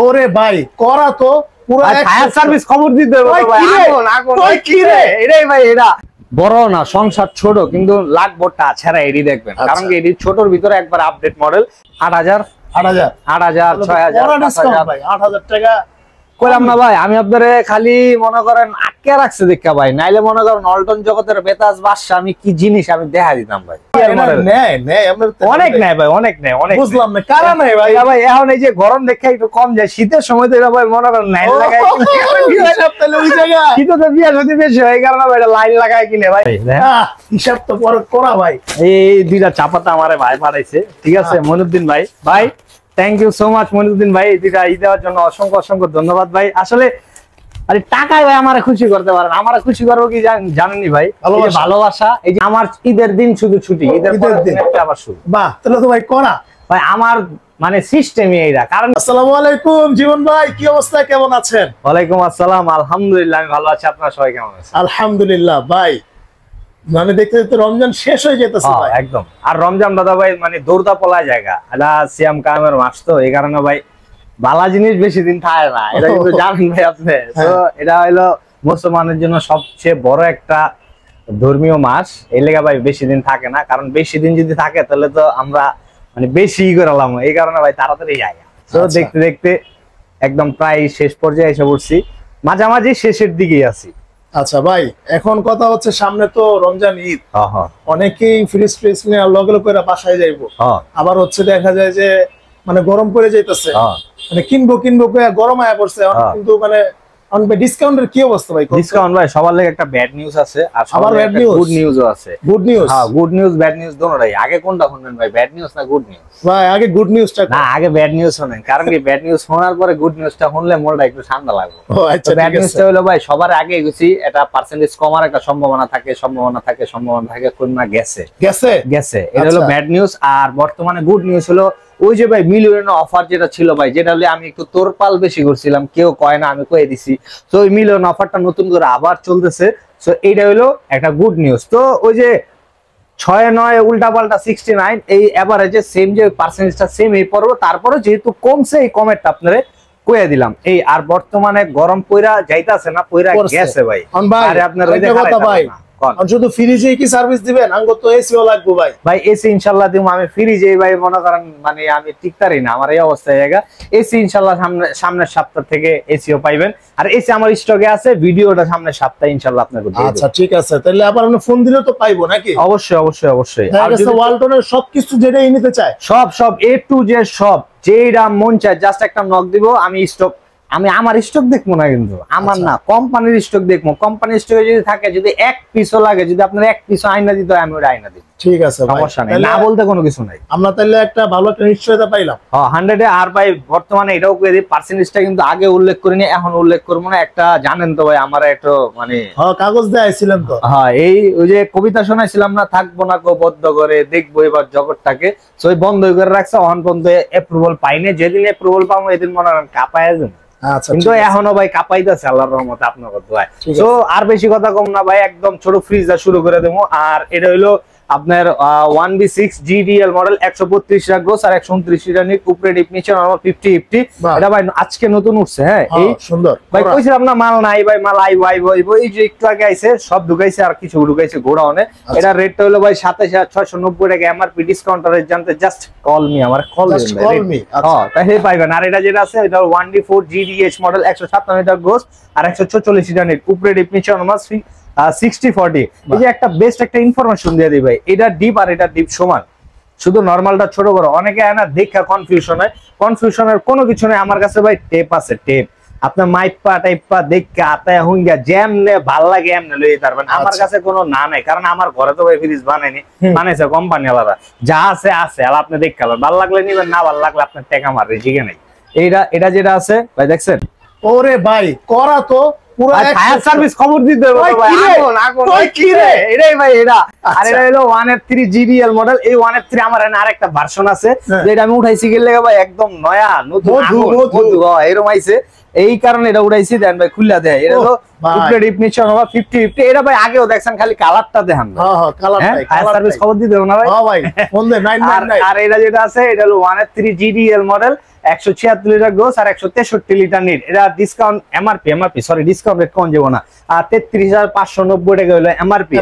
ওরে ভাই করা তো পুরো ফায়ার সার্ভিস খবর দিতে হবে ভাই। তুই কি রে এটাই ভাই, এটা বড় না সংসার ছোট কিন্তু লাগবো টাচ ছাড়া এডি দেখবেন, কারণ কি এডি ছোটর ভিতরে একবার আপডেট মডেল 8000 8000 6000 ভাই 8000 টাকা কইলাম না ভাই। আমি আপনারে খালি মনে করেন আটকে রাখছে দেখা ভাই, নাইলে মনে করেন অল্টন জগতের বেতাজ বাদশা আমি কি জিনিস আমি দেখা দিতাম ভাই। অনেক নেয় ভাই, অনেক নেয়, অনেক বুঝলাম না কারা নাই ভাই। ভাই এখন এই যে গরম দেখে একটু কম যায়, শীতের সময় তো এটা ভাই মনে করেন লাইন লাগায় শীতে তো বিয়া যদি বেশি হয় কারণ ভাই এটা লাইন লাগায় কিনে ভাই। হিসাব তো পরে করা ভাই। এই দুইটা চাপাতা আমারে ভাই পাঠাইছে, ঠিক আছে মনিউদ্দিন ভাই। ভাই thank you so much Moniuddin ভাই, এই দুইটা দেওয়ার জন্য অসংখ্য অসংখ্য ধন্যবাদ ভাই। আসলে আরে টাকায় ভাই আমারে খুশি করতে পারেন, আমারে খুশি করবো কি জানেননি ভাই, ভালোবাসা। এই যে আমার ঈদের দিন শুধু ছুটি, ঈদের দিন আবার শুরু। বাহ, তাহলে তো ভাই করা ভাই আমার মানে সিস্টেমই এইটা। কারণ আসসালামু আলাইকুম জীবন ভাই, কি অবস্থা, কেমন আছেন? ওয়ালাইকুম আসসালাম, আলহামদুলিল্লাহ আমি ভালো আছি, আপনারা সবাই কেমন আছেন? আলহামদুলিল্লাহ ভাই। মানে দেখতে দেখতে রমজান শেষ হয়ে যেতেছে ভাই। একদম। আর রমজান দাদা ভাই মানে দৌড়দা পলা জায়গা, এটা সিয়াম কায়েমের মাস, তো এই কারণে ভাই বালা জিনিস বেশি দিন থাকে না, এটা কিন্তু জানেন ভাই আপনি। তো এটা হলো মুসলমানের জন্য সবচেয়ে বড় একটা ধর্মীয় মাস, এই লেগে ভাই বেশি দিন থাকে না, কারণ বেশি দিন যদি থাকে তাহলে তো আমরা মানে বেশি করালাম, এই কারণে ভাই তাড়াতাড়ি জায়গা। তো দেখতে দেখতে একদম প্রায় শেষ পর্যায়ে এসে পড়ছি, মাঝামাঝি শেষের দিকেই আছি। আচ্ছা ভাই, এখন কথা হচ্ছে সামনে তো রমজান ঈদ, অনেকেই ফ্রিজ ট্রিজ নিয়ে লগে লগে করে বাসায় যাইবো, আবার হচ্ছে দেখা যায় যে মানে গরম পড়ে যাইতেছে, মানে কিনবো কিনবো গরম আয়া পড়ছে, কিন্তু মানে ডিসকাউন্টের কি অবস্থা ভাই? ডিসকাউন্ট ভাই সবার লাগে একটা ব্যাড নিউজ আছে, আর সবার একটা গুড নিউজও আছে। Good news? হ্যাঁ, গুড নিউজ ব্যাড নিউজ দোনোটাই। আগে কোনটা শুনবেন ভাই, ব্যাড নিউজ না গুড নিউজ? ভাই আগে গুড নিউজটা না, আগে ব্যাড নিউজ শুনেন, কারণ কি ব্যাড নিউজ শোনার পরে গুড নিউজটা শুনলে মনটা একটু ঠান্ডা লাগবে। ও আচ্ছা, ব্যাড নিউজটা হলো ভাই সবার আগে গেছি, এটা পার্সেন্টেজ কমার একটা সম্ভাবনা থাকে, কোনটা গেছে, এটা হলো ব্যাড নিউজ। আর বর্তমানে গুড নিউজ হলো ওই যে ভাই মিলিয়ন অফার যেটা ছিল ভাই, যেটা হলে আমি একটু তোরপাল বেশি করছিলাম, কেউ কয় না আমি কয়ে দিছি, তো ওই মিলিয়ন অফারটা নতুন করে আবার চলতেছে। তো এইটা হলো একটা গুড নিউজ। তো ওই যে 6-9 উল্টা পাল্টা 69 এই এভারেজে সেম যে পার্সেন্টেজটা সেম এই পর্ব, তারপরে যেহেতু কমছে এই কমেরটা আপনারে কয়ে দিলাম। এই আর বর্তমানে গরম পইরা যাইতাছে না, পইরা গেছে ভাই। আরে আপনার ওই কথা ভাই, শুধু ফ্রিজে কি সার্ভিস দিবেন? আঙ্গো তো এসিও লাগবে ভাই। ভাই এসি ইনশাআল্লাহ দিমু, আমি ফ্রিজে ভাই মনে করেন মানে আমি টিকতারি না, আমার এই অবস্থা জায়গা। এসি ইনশাআল্লাহ সামনের সপ্তাহ থেকে এসিও পাইবেন, আর এসি আমার স্টকে আছে, ভিডিওটা সামনের সপ্তাহে ইনশাআল্লাহ আপনাকে দিয়ে দেব। আচ্ছা ঠিক আছে, তাহলে আবার আপনি ফোন দিলে তো পাইবো নাকি? অবশ্যই অবশ্যই অবশ্যই। আর যদি ওয়ালটনের সবকিছু যেটাই নিতে চায়, সব এ টু জেড সব যেটা মন চায় জাস্ট একটা নক দিব, আমি স্টক, আমি আমার স্টক দেখবো না, কিন্তু আমার না কোম্পানির স্টক দেখবো। কোম্পানির স্টকে যদি থাকে, যদি এক পিসও লাগে, যদি আপনার এক পিসও আইনা দিতে হয় আমি ওটা আইনা দিব, ঠিক আছে ভাই, সমস্যা নেই, না বলতে কোনো কিছু নাই। আমরা তাহলে একটা ভালো একটা নিশ্চয়তা পাইলাম 100 এ। আর ভাই বর্তমানে এটাও করে দিই, পার্সেন্টেজটা কিন্তু আগে উল্লেখ করিনি, এখন উল্লেখ করবো না। একটা জানেন তো ভাই আমার একটু মানে কাগজ দেয়াইছিলেন তো, এই ওই যে কবিতা শোনাইছিলাম না, থাকবো না কো বদ্ধ করে, দেখবো এবার জগৎটাকে, সই বন্ধ করে রাখছে, অন পর্যন্ত অ্যাপ্রুভাল পাইনি। যেদিন অ্যাপ্রুভাল পাবো এদিন মনে হয় কাঁপায় যাবে। কিন্তু এখনো ভাই কাঁপাইতেছে আল্লাহর রহমতে, আপনার কথা ভাই। তো আর বেশি কথা কম না ভাই, একদম ছোট ফ্রিজ শুরু করে দেবো। আর এটা হইলো আপনার 1B6 GDL মডেল, 132 গ্রোস আর 129 নিট, উপরে ডিপ, নিচে নরমাল 50-50। এটা ভাই আজকে নতুন উঠছে। হ্যাঁ এই সুন্দর ভাই, কইছিলাম না মাল নাই ভাই, মাল আইবো এই যে একটু আগে আইছে, সব ঢুকাইছে আর কিছু ঢুকাইছে গোডাউনে। এটা রেটটা হলো ভাই 27690 টাকা এমআরপি, ডিসকাউন্টারে জানতে জাস্ট কল মি, আমার কল মি। তাই পাইবেন। আর এটা যেটা আছে এটা 1D4 GDH মডেল, 157 গ্রোস আর 144 নিট, উপরে ডিপ, নিচে নরমাল 60-40। এই যে একটা বেস্ট একটা ইনফরমেশন দিয়ে দিই ভাই, এটা ডিপ আর এটা ডিপ সমান, শুধু নরমালটা ছোট বড়। অনেকে না দেখা কনফিউশন হয়, কনফিউশনের কোনো কিছু নেই। আমার কাছে ভাই টেপ আছে, টেপ আপনার মাইপা টাইপা দেখে আতায় হুঙ্গা যেমনে ভাল লাগে এমনে লইতে পারবেন। আমার কাছে কোনো না নাই, কারণ আমার ঘরে তো ভাই ফ্রিজ বানাইনি, বানাইছে কোম্পানি ওয়ালারা, যা আছে আছে, আর আপনি দেখতে পারবেন, ভালো লাগলে নিবেন, না ভালো লাগলে আপনার টাকা মারবে, জিগে নেই। এটা যেটা আছে ভাই দেখছেন, ওরে ভাই করা তো পুরো ফায়ার সার্ভিস খবর দিতে হবে ভাই। কি রে এটাই ভাই এটা। আর এটা হলো 1F3 GDL মডেল। এই 1F3 আমার আরেকটা ভার্সন আছে, যেটা আমি উঠাইছি গেলে ভাই একদম নয়া নতুন এরকম আইছে, এই কারণে এটা উঠাইছি। দেন ভাই খুললা দেয়, এটা তো উপরে ডিপ, নিচে নরমাল 50-50। এটা ভাই আগেও দেখছেন, খালি কালারটা দেখান। ফায়ার সার্ভিস খবর দিতে হবে না ভাই। আর এটা যেটা আছে এটা হলো 1F3 GDL model, 176 litre gross আর 163 লিটার নিট। এটা discount MRP sorry discount rate কোন যাব না, 33,590 টাকা হলো এমআরপি।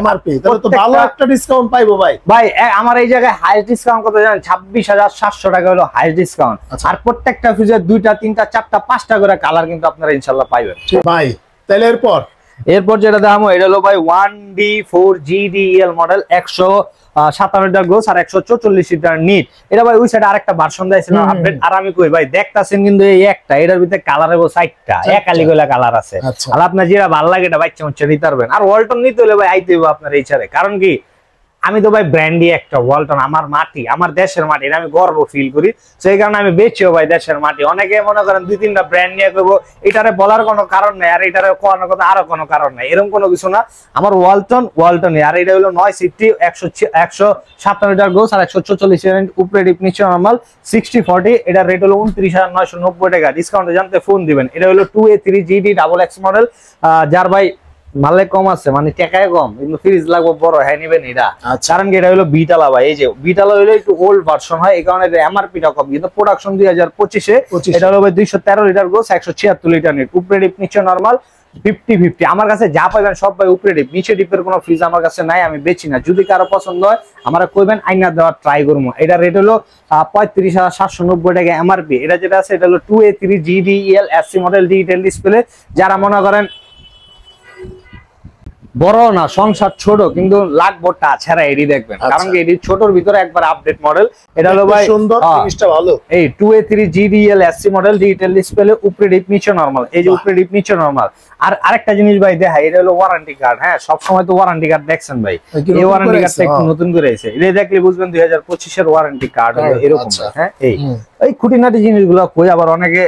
তাহলে তো ভালো একটা ডিসকাউন্ট পাইবো ভাই। ভাই আমার এই জায়গায় হাইস্ট ডিসকাউন্ট কত জানেন? 26,700 টাকা হলো হাইস্ট ডিসকাউন্ট। আর প্রত্যেকটা ফ্রিজের 2টা 3টা 4টা 5টা করে কালার কিন্তু আপনারা ইনশাআল্লাহ পাইবেন ভাই। তাহলে এরপর যেটা দামও এটা হলো ভাই 1D4GDEL মডেল, 157 লিটার গ্রোস আর 144 লিটার নিট। এটা ভাই ওই সাইডে আরেকটা ভার্সন দিয়েছিল আপডেট। আর আমি কই ভাই দেখতাছেন কিন্তু এই একটা, এটার ভিতরে কালার হবে 4টা, একালি গোলা কালার আছে। আর আপনার যেটা ভালো লাগে এটা বাচ্চা মুচ্চা নিতে পারবেন। আর ওয়ালটন নিতে হলে ভাই আইতে হবে আপনার এই ছাড়ে, কারণ কি আমি তো ভাই ব্র্যান্ডই একটা ওয়ালটন, আমার মাটি, আমার দেশের মাটি, আমি গর্ব ফিল করি, সেই কারণে আমি বেচিও ভাই দেশের মাটি। অনেকে মনে করেন 2-3টা ব্র্যান্ড নিয়ে করবো, এটারে বলার কোনো কারণ নাই, আর এটারে কোনো কথা আরো কোনো কারণ নাই, এরকম কোনো কিছু না। আমার ওয়ালটনই। আর এটা হলো 9 সিফটি, 157 লিটার গ্রোস আর 144 লিটার উপরে ডিপ নিচে নরমাল, 60/40। এটা রেট হলো 29,990 টাকা। ডিসকাউন্টে জানতে ফোন দিবেন। এটা হলো 2A3GD XX মডেল, যার ভাই মালে কম আছে, মানে টাকায় কম, কিন্তু ফ্রিজ লাগবে বড়, হ্যাঁ নিবেন এটা। কারণ কি এটা হলো বিটালা ভাই, এই যে বিটালা হলো একটু ওল্ড ভার্সন হয়, এই কারণে এমআরপি টা কম, কিন্তু প্রোডাকশন 2025-এ। এটা হলো ভাই 213 লিটার গ্রোস, 176 লিটার নিট, উপরে ডিপ নিচে নরমাল, 50-50। আমার কাছে যা পাইবেন সব ভাই উপরে ডিপ, নিচে ডিপের কোনো ফ্রিজ আমার কাছে নাই, আমি বেচি না। যদি কারো পছন্দ হয় আমরা কইবেন, আইনা দেওয়ার ট্রাই করবো। এটা রেট হলো 35,790 টাকা এমআরপি। এটা যেটা আছে এটা হলো 2A3GDEL SC model, digital display. যারা মনে করেন বড় না, সংসার ছোট, কিন্তু লাগবো টাচ, হ্যাঁ এডি দেখবেন, কারণ কি এডি ছোটর ভিতরে একবার আপডেট মডেল। এটা হলো ভাই সুন্দর, জিনিসটা ভালো। এই 2A3GDEL SC model, digital display, উপরে ডিপ নিচে নরমাল। এই যে উপরে ডিপ নিচে নরমাল। আর আরেকটা জিনিস ভাই দেখা, এটা হলো ওয়ারেন্টি কার্ড। হ্যাঁ সব সময় তো ওয়ারেন্টি কার্ড দেখছেন ভাই, এই ওয়ারেন্টি কার্ডটা একটু নতুন করে এসেছে, এটা দেখলে বুঝবেন 2025-এর ওয়ারেন্টি কার্ড এরকম। হ্যাঁ এই খুঁটিনাটি জিনিসগুলো কই। আবার অনেকে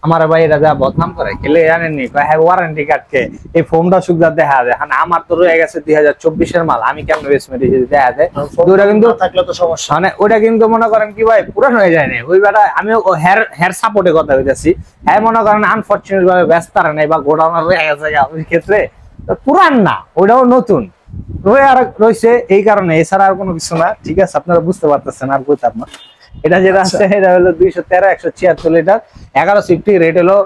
আমার ভাই এটা যা বদনাম করে, খেলে জানেননি হ্যাঁ ওয়ারেন্টি কার্ডকে এই ফোনটা সুবিধা দেখা যায়। আমার তো রয়ে গেছে 2024-এর মাল, আমি কেন বেসমেন্টে যদি দেখা যায়, ওটা কিন্তু থাকলে তো সমস্যা, মানে ওটা কিন্তু মনে করেন কি ভাই পুরান হয়ে যায় না ওই বেটা। আমি হেয়ার সাপোর্টে কথা বলতেছি, হ্যাঁ মনে করেন আনফরচুনেট ভাবে ব্যস্ত নাই বা গোডাউনের রয়ে গেছে ওই ক্ষেত্রে পুরান না, ওটাও নতুন রয়েছে, এই কারণে, এছাড়া আর কোনো কিছু না। ঠিক আছে, আপনারা বুঝতে পারতেছেন আর কইতাম না। এটা যেটা আছে এটা হলো 213, 176 লিটার, 11 সিফটি, রেট হলো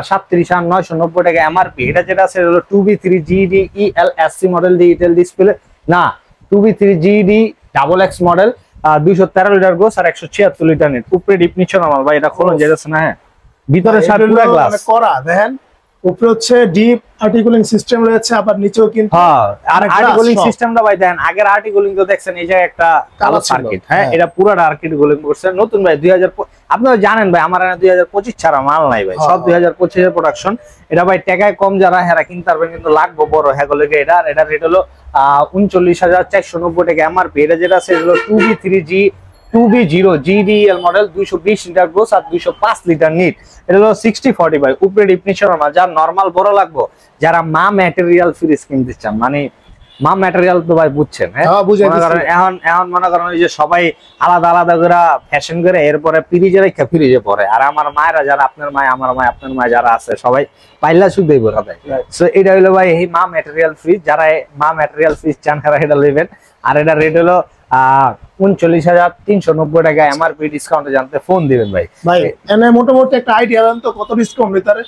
37,990 টাকা এমআরপি। এটা যেটা আছে হলো 2B3GDEL SC model, digital display না, 2B3GD XX model, 213 litre gross আর 176 লিটার নিট, উপরে ডিপ নিচে নরমাল। ভাই এটা খোলন যেটা আছে না, হ্যাঁ ভিতরে পুরো গ্লাস করা, দেখেন উপরে হচ্ছে ডিপ আর্টিকুলিং সিস্টেম রয়েছে, আবার নিচেও কিন্তু আর আর্টিকুলিং সিস্টেমটা ভাই দেখেন, আগের আর্টিকুলিং তো দেখছেন এই যে একটা কালো সার্কিট, হ্যাঁ এটা পুরোটা আর্টিকুলিং করছে নতুন ভাই। 2000 আপনারা জানেন ভাই আমার 2025 ছাড়া মাল নাই ভাই, সব 2025 এর প্রোডাকশন। এটা ভাই টাকায় কম যারা হেরা কিনতে পারবেন, কিন্তু লাগবে বড় হ্যাগলকে। এটা রেট হলো 39,490 টাকা এমআরপি। এটা যেটা আছে হলো 2B0GDEL মডেল, 220 লিটার গ্রোস আর 205 লিটার নিট। এটা হলো 60/40 ভাই, উপরে ডিপ নিচে নরমাল। যার নরমাল বড় লাগবে, যারা মা ম্যাটেরিয়াল ফ্রিজ কিনতে চান, মানে মা ম্যাটেরিয়াল তো ভাই বুঝছেন, হ্যাঁ এখন মনে করেন ওই যে সবাই আলাদা আলাদা করে ফ্যাশন করে এরপরে ফ্রিজে রেখে ফ্রিজে পরে। আর আমার মায়েরা যারা, আপনার মায় আমার মায় আপনার মায় যারা আছে সবাই পাইলা শুধুই বলা দেয়। সো এটা হলো ভাই এই মা ম্যাটেরিয়াল ফ্রিজ, যারা মা ম্যাটেরিয়াল ফ্রিজ চান তারা এটা নেবেন। আর এটা রেট হলো 39,390 টাকা এমআরপি। ডিসকাউন্টে জানতে ফোন দিবেন ভাই। ভাই এনে মোটামুটি একটা আইডিয়া দেন তো কত ডিসকাউন্ট ভিতরে?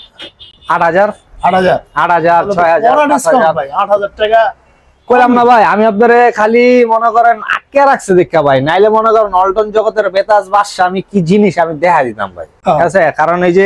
8,000 6,000 5,000 ভাই, 8,000 টাকা কইলাম না ভাই। আমি আপনারে খালি মনে করেন আটকে রাখছে দেখা ভাই, নাইলে মনে করেন অল্টন জগতের বেতাজ বাদশা আমি কি জিনিস আমি দেখা দিতাম ভাই। ঠিক আছে, কারণ এই যে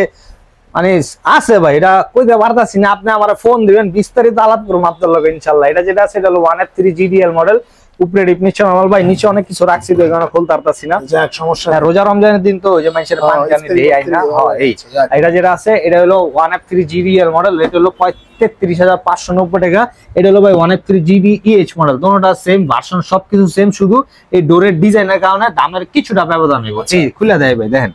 মানে আছে ভাই, এটা কইতে পারতাছি না। আপনি আমার ফোন দিবেন, বিস্তারিত আলাপ করুন আপনার লগে ইনশাআল্লাহ। এটা যেটা আছে এটা হলো 1F3GDEL মডেল, উপরে ডিপ নিচে নরমাল। ভাই নিচে অনেক কিছু রাখছি তো এখানে খুলতে পারতাছি না, যাক সমস্যা। রোজা রমজানের দিন তো ওই যে মানুষের পানি জানি দেই আই না। এই এটা যেটা আছে এটা হলো 1F3GDEL মডেল, রেট হলো 33,590 টাকা। এটা হলো ভাই 1F3GDEH মডেল, দুটোটা সেম ভার্সন, সবকিছু সেম, শুধু এই ডোরের ডিজাইনের কারণে দামের কিছুটা ব্যবধান হইব। এই খুলে দেয় ভাই দেখেন,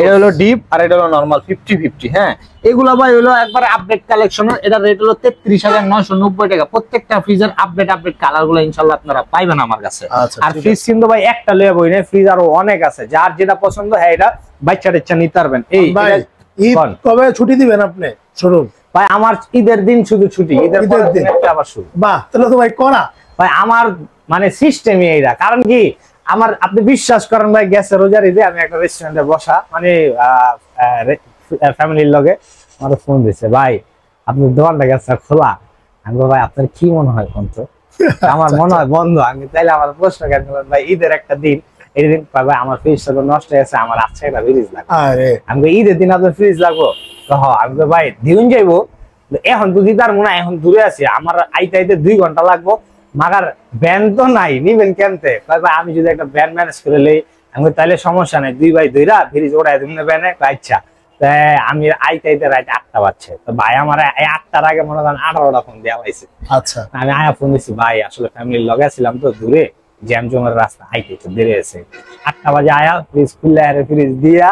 এটা হলো ডিপ আর এটা হলো নরমাল 50-50। হ্যাঁ এগুলা ভাই হলো একবার আপডেট কালেকশনের। এটা রেট হলো 33,990 টাকা। প্রত্যেকটা ফ্রিজের আপডেট কালার গুলো ইনশাআল্লাহ আপনারা পাইবেন আমার কাছে। আর ফ্রিজ কিন্তু ভাই একটা লয়ে বই না, ফ্রিজ আরো অনেক আছে, যার যেটা পছন্দ হয় এটা বাচ্চা টেচ্চা নিতে পারবেন। এই ঈদ কবে ছুটি দিবেন আপনি? শুরু ভাই আমার ঈদের দিন শুধু ছুটি, ঈদের দিন আবার শুরু। বাহ, তাহলে তো ভাই করা ভাই আমার মানে সিস্টেমই এইটা। কারণ কি আমার আপনি বিশ্বাস করেন ভাই, গেছে রোজার ঈদে আমি একটা রেস্টুরেন্টে বসা, মানে ফ্যামিলির লগে আমার ফোন দিছে, ভাই আপনার দোকানটা গেছে খোলা। আমি বলবো, ভাই আপনার কি মনে হয় কোন তো? আমার মনে হয় বন্ধ। আমি তাইলে আমার প্রশ্ন কেন করলাম, ভাই ঈদের একটা দিন, এই দিন ভাই আমার ফ্রিজটা তো নষ্ট হয়ে গেছে, আমার আজকে একটা ফ্রিজ লাগবে। আমি ঈদের দিন আপনার ফ্রিজ লাগবো? আমি ভাই দিন যাইবো, এখন তো দিদার মনে হয়, এখন দূরে আছি, আমার আইতে আইতে 2 ঘন্টা লাগবো, মাগার ব্যান তো নাই, নিবেন কেমতে? ভাই আমি যদি একটা ব্যান ম্যানেজ করে লই, আমি তাইলে সমস্যা নাই, 2 ভাই 2রা ফ্রিজ ওড়াই দিন ব্যানে। আচ্ছা আমি আইতে আইতে রাত 8টা বাজছে, তো ভাই আমার 8টার আগে মনে করেন 18টা ফোন দেওয়া হয়েছে। আচ্ছা আমি আয়া ফোন দিচ্ছি, ভাই আসলে ফ্যামিলির লগে ছিলাম তো দূরে, জ্যাম জমের রাস্তা, আইতে একটু দেরি হয়েছে। 8টা বাজে আয়া ফ্রিজ খুললে হারে ফ্রিজ দিয়া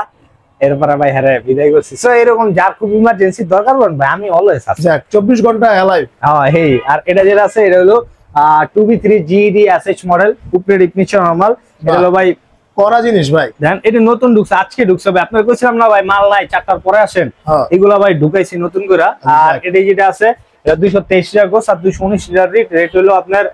এরপরে ভাই হারে বিদায় করছি। সো এরকম যার খুব ইমার্জেন্সি দরকার পড়ে ভাই আমি অলওয়েজ আছি, 24 ঘন্টা এলাইভ। হ্যাঁ এই আর এটা যেটা আছে এটা হলো 2B3 GED SH মডেল, উপরে ডিপ নিচে নরমাল। এটা হলো ভাই করা জিনিস ভাই, দেন এটা নতুন ঢুকছে, আজকে ঢুকছে ভাই। আপনার কইছিলাম না ভাই মাল নাই, 4টার পরে আসেন, এগুলা ভাই ঢুকাইছি নতুন করে। আর এটা যেটা আছে এটা 223 টাকা গোস আর 219 টাকা রেট হলো আপনার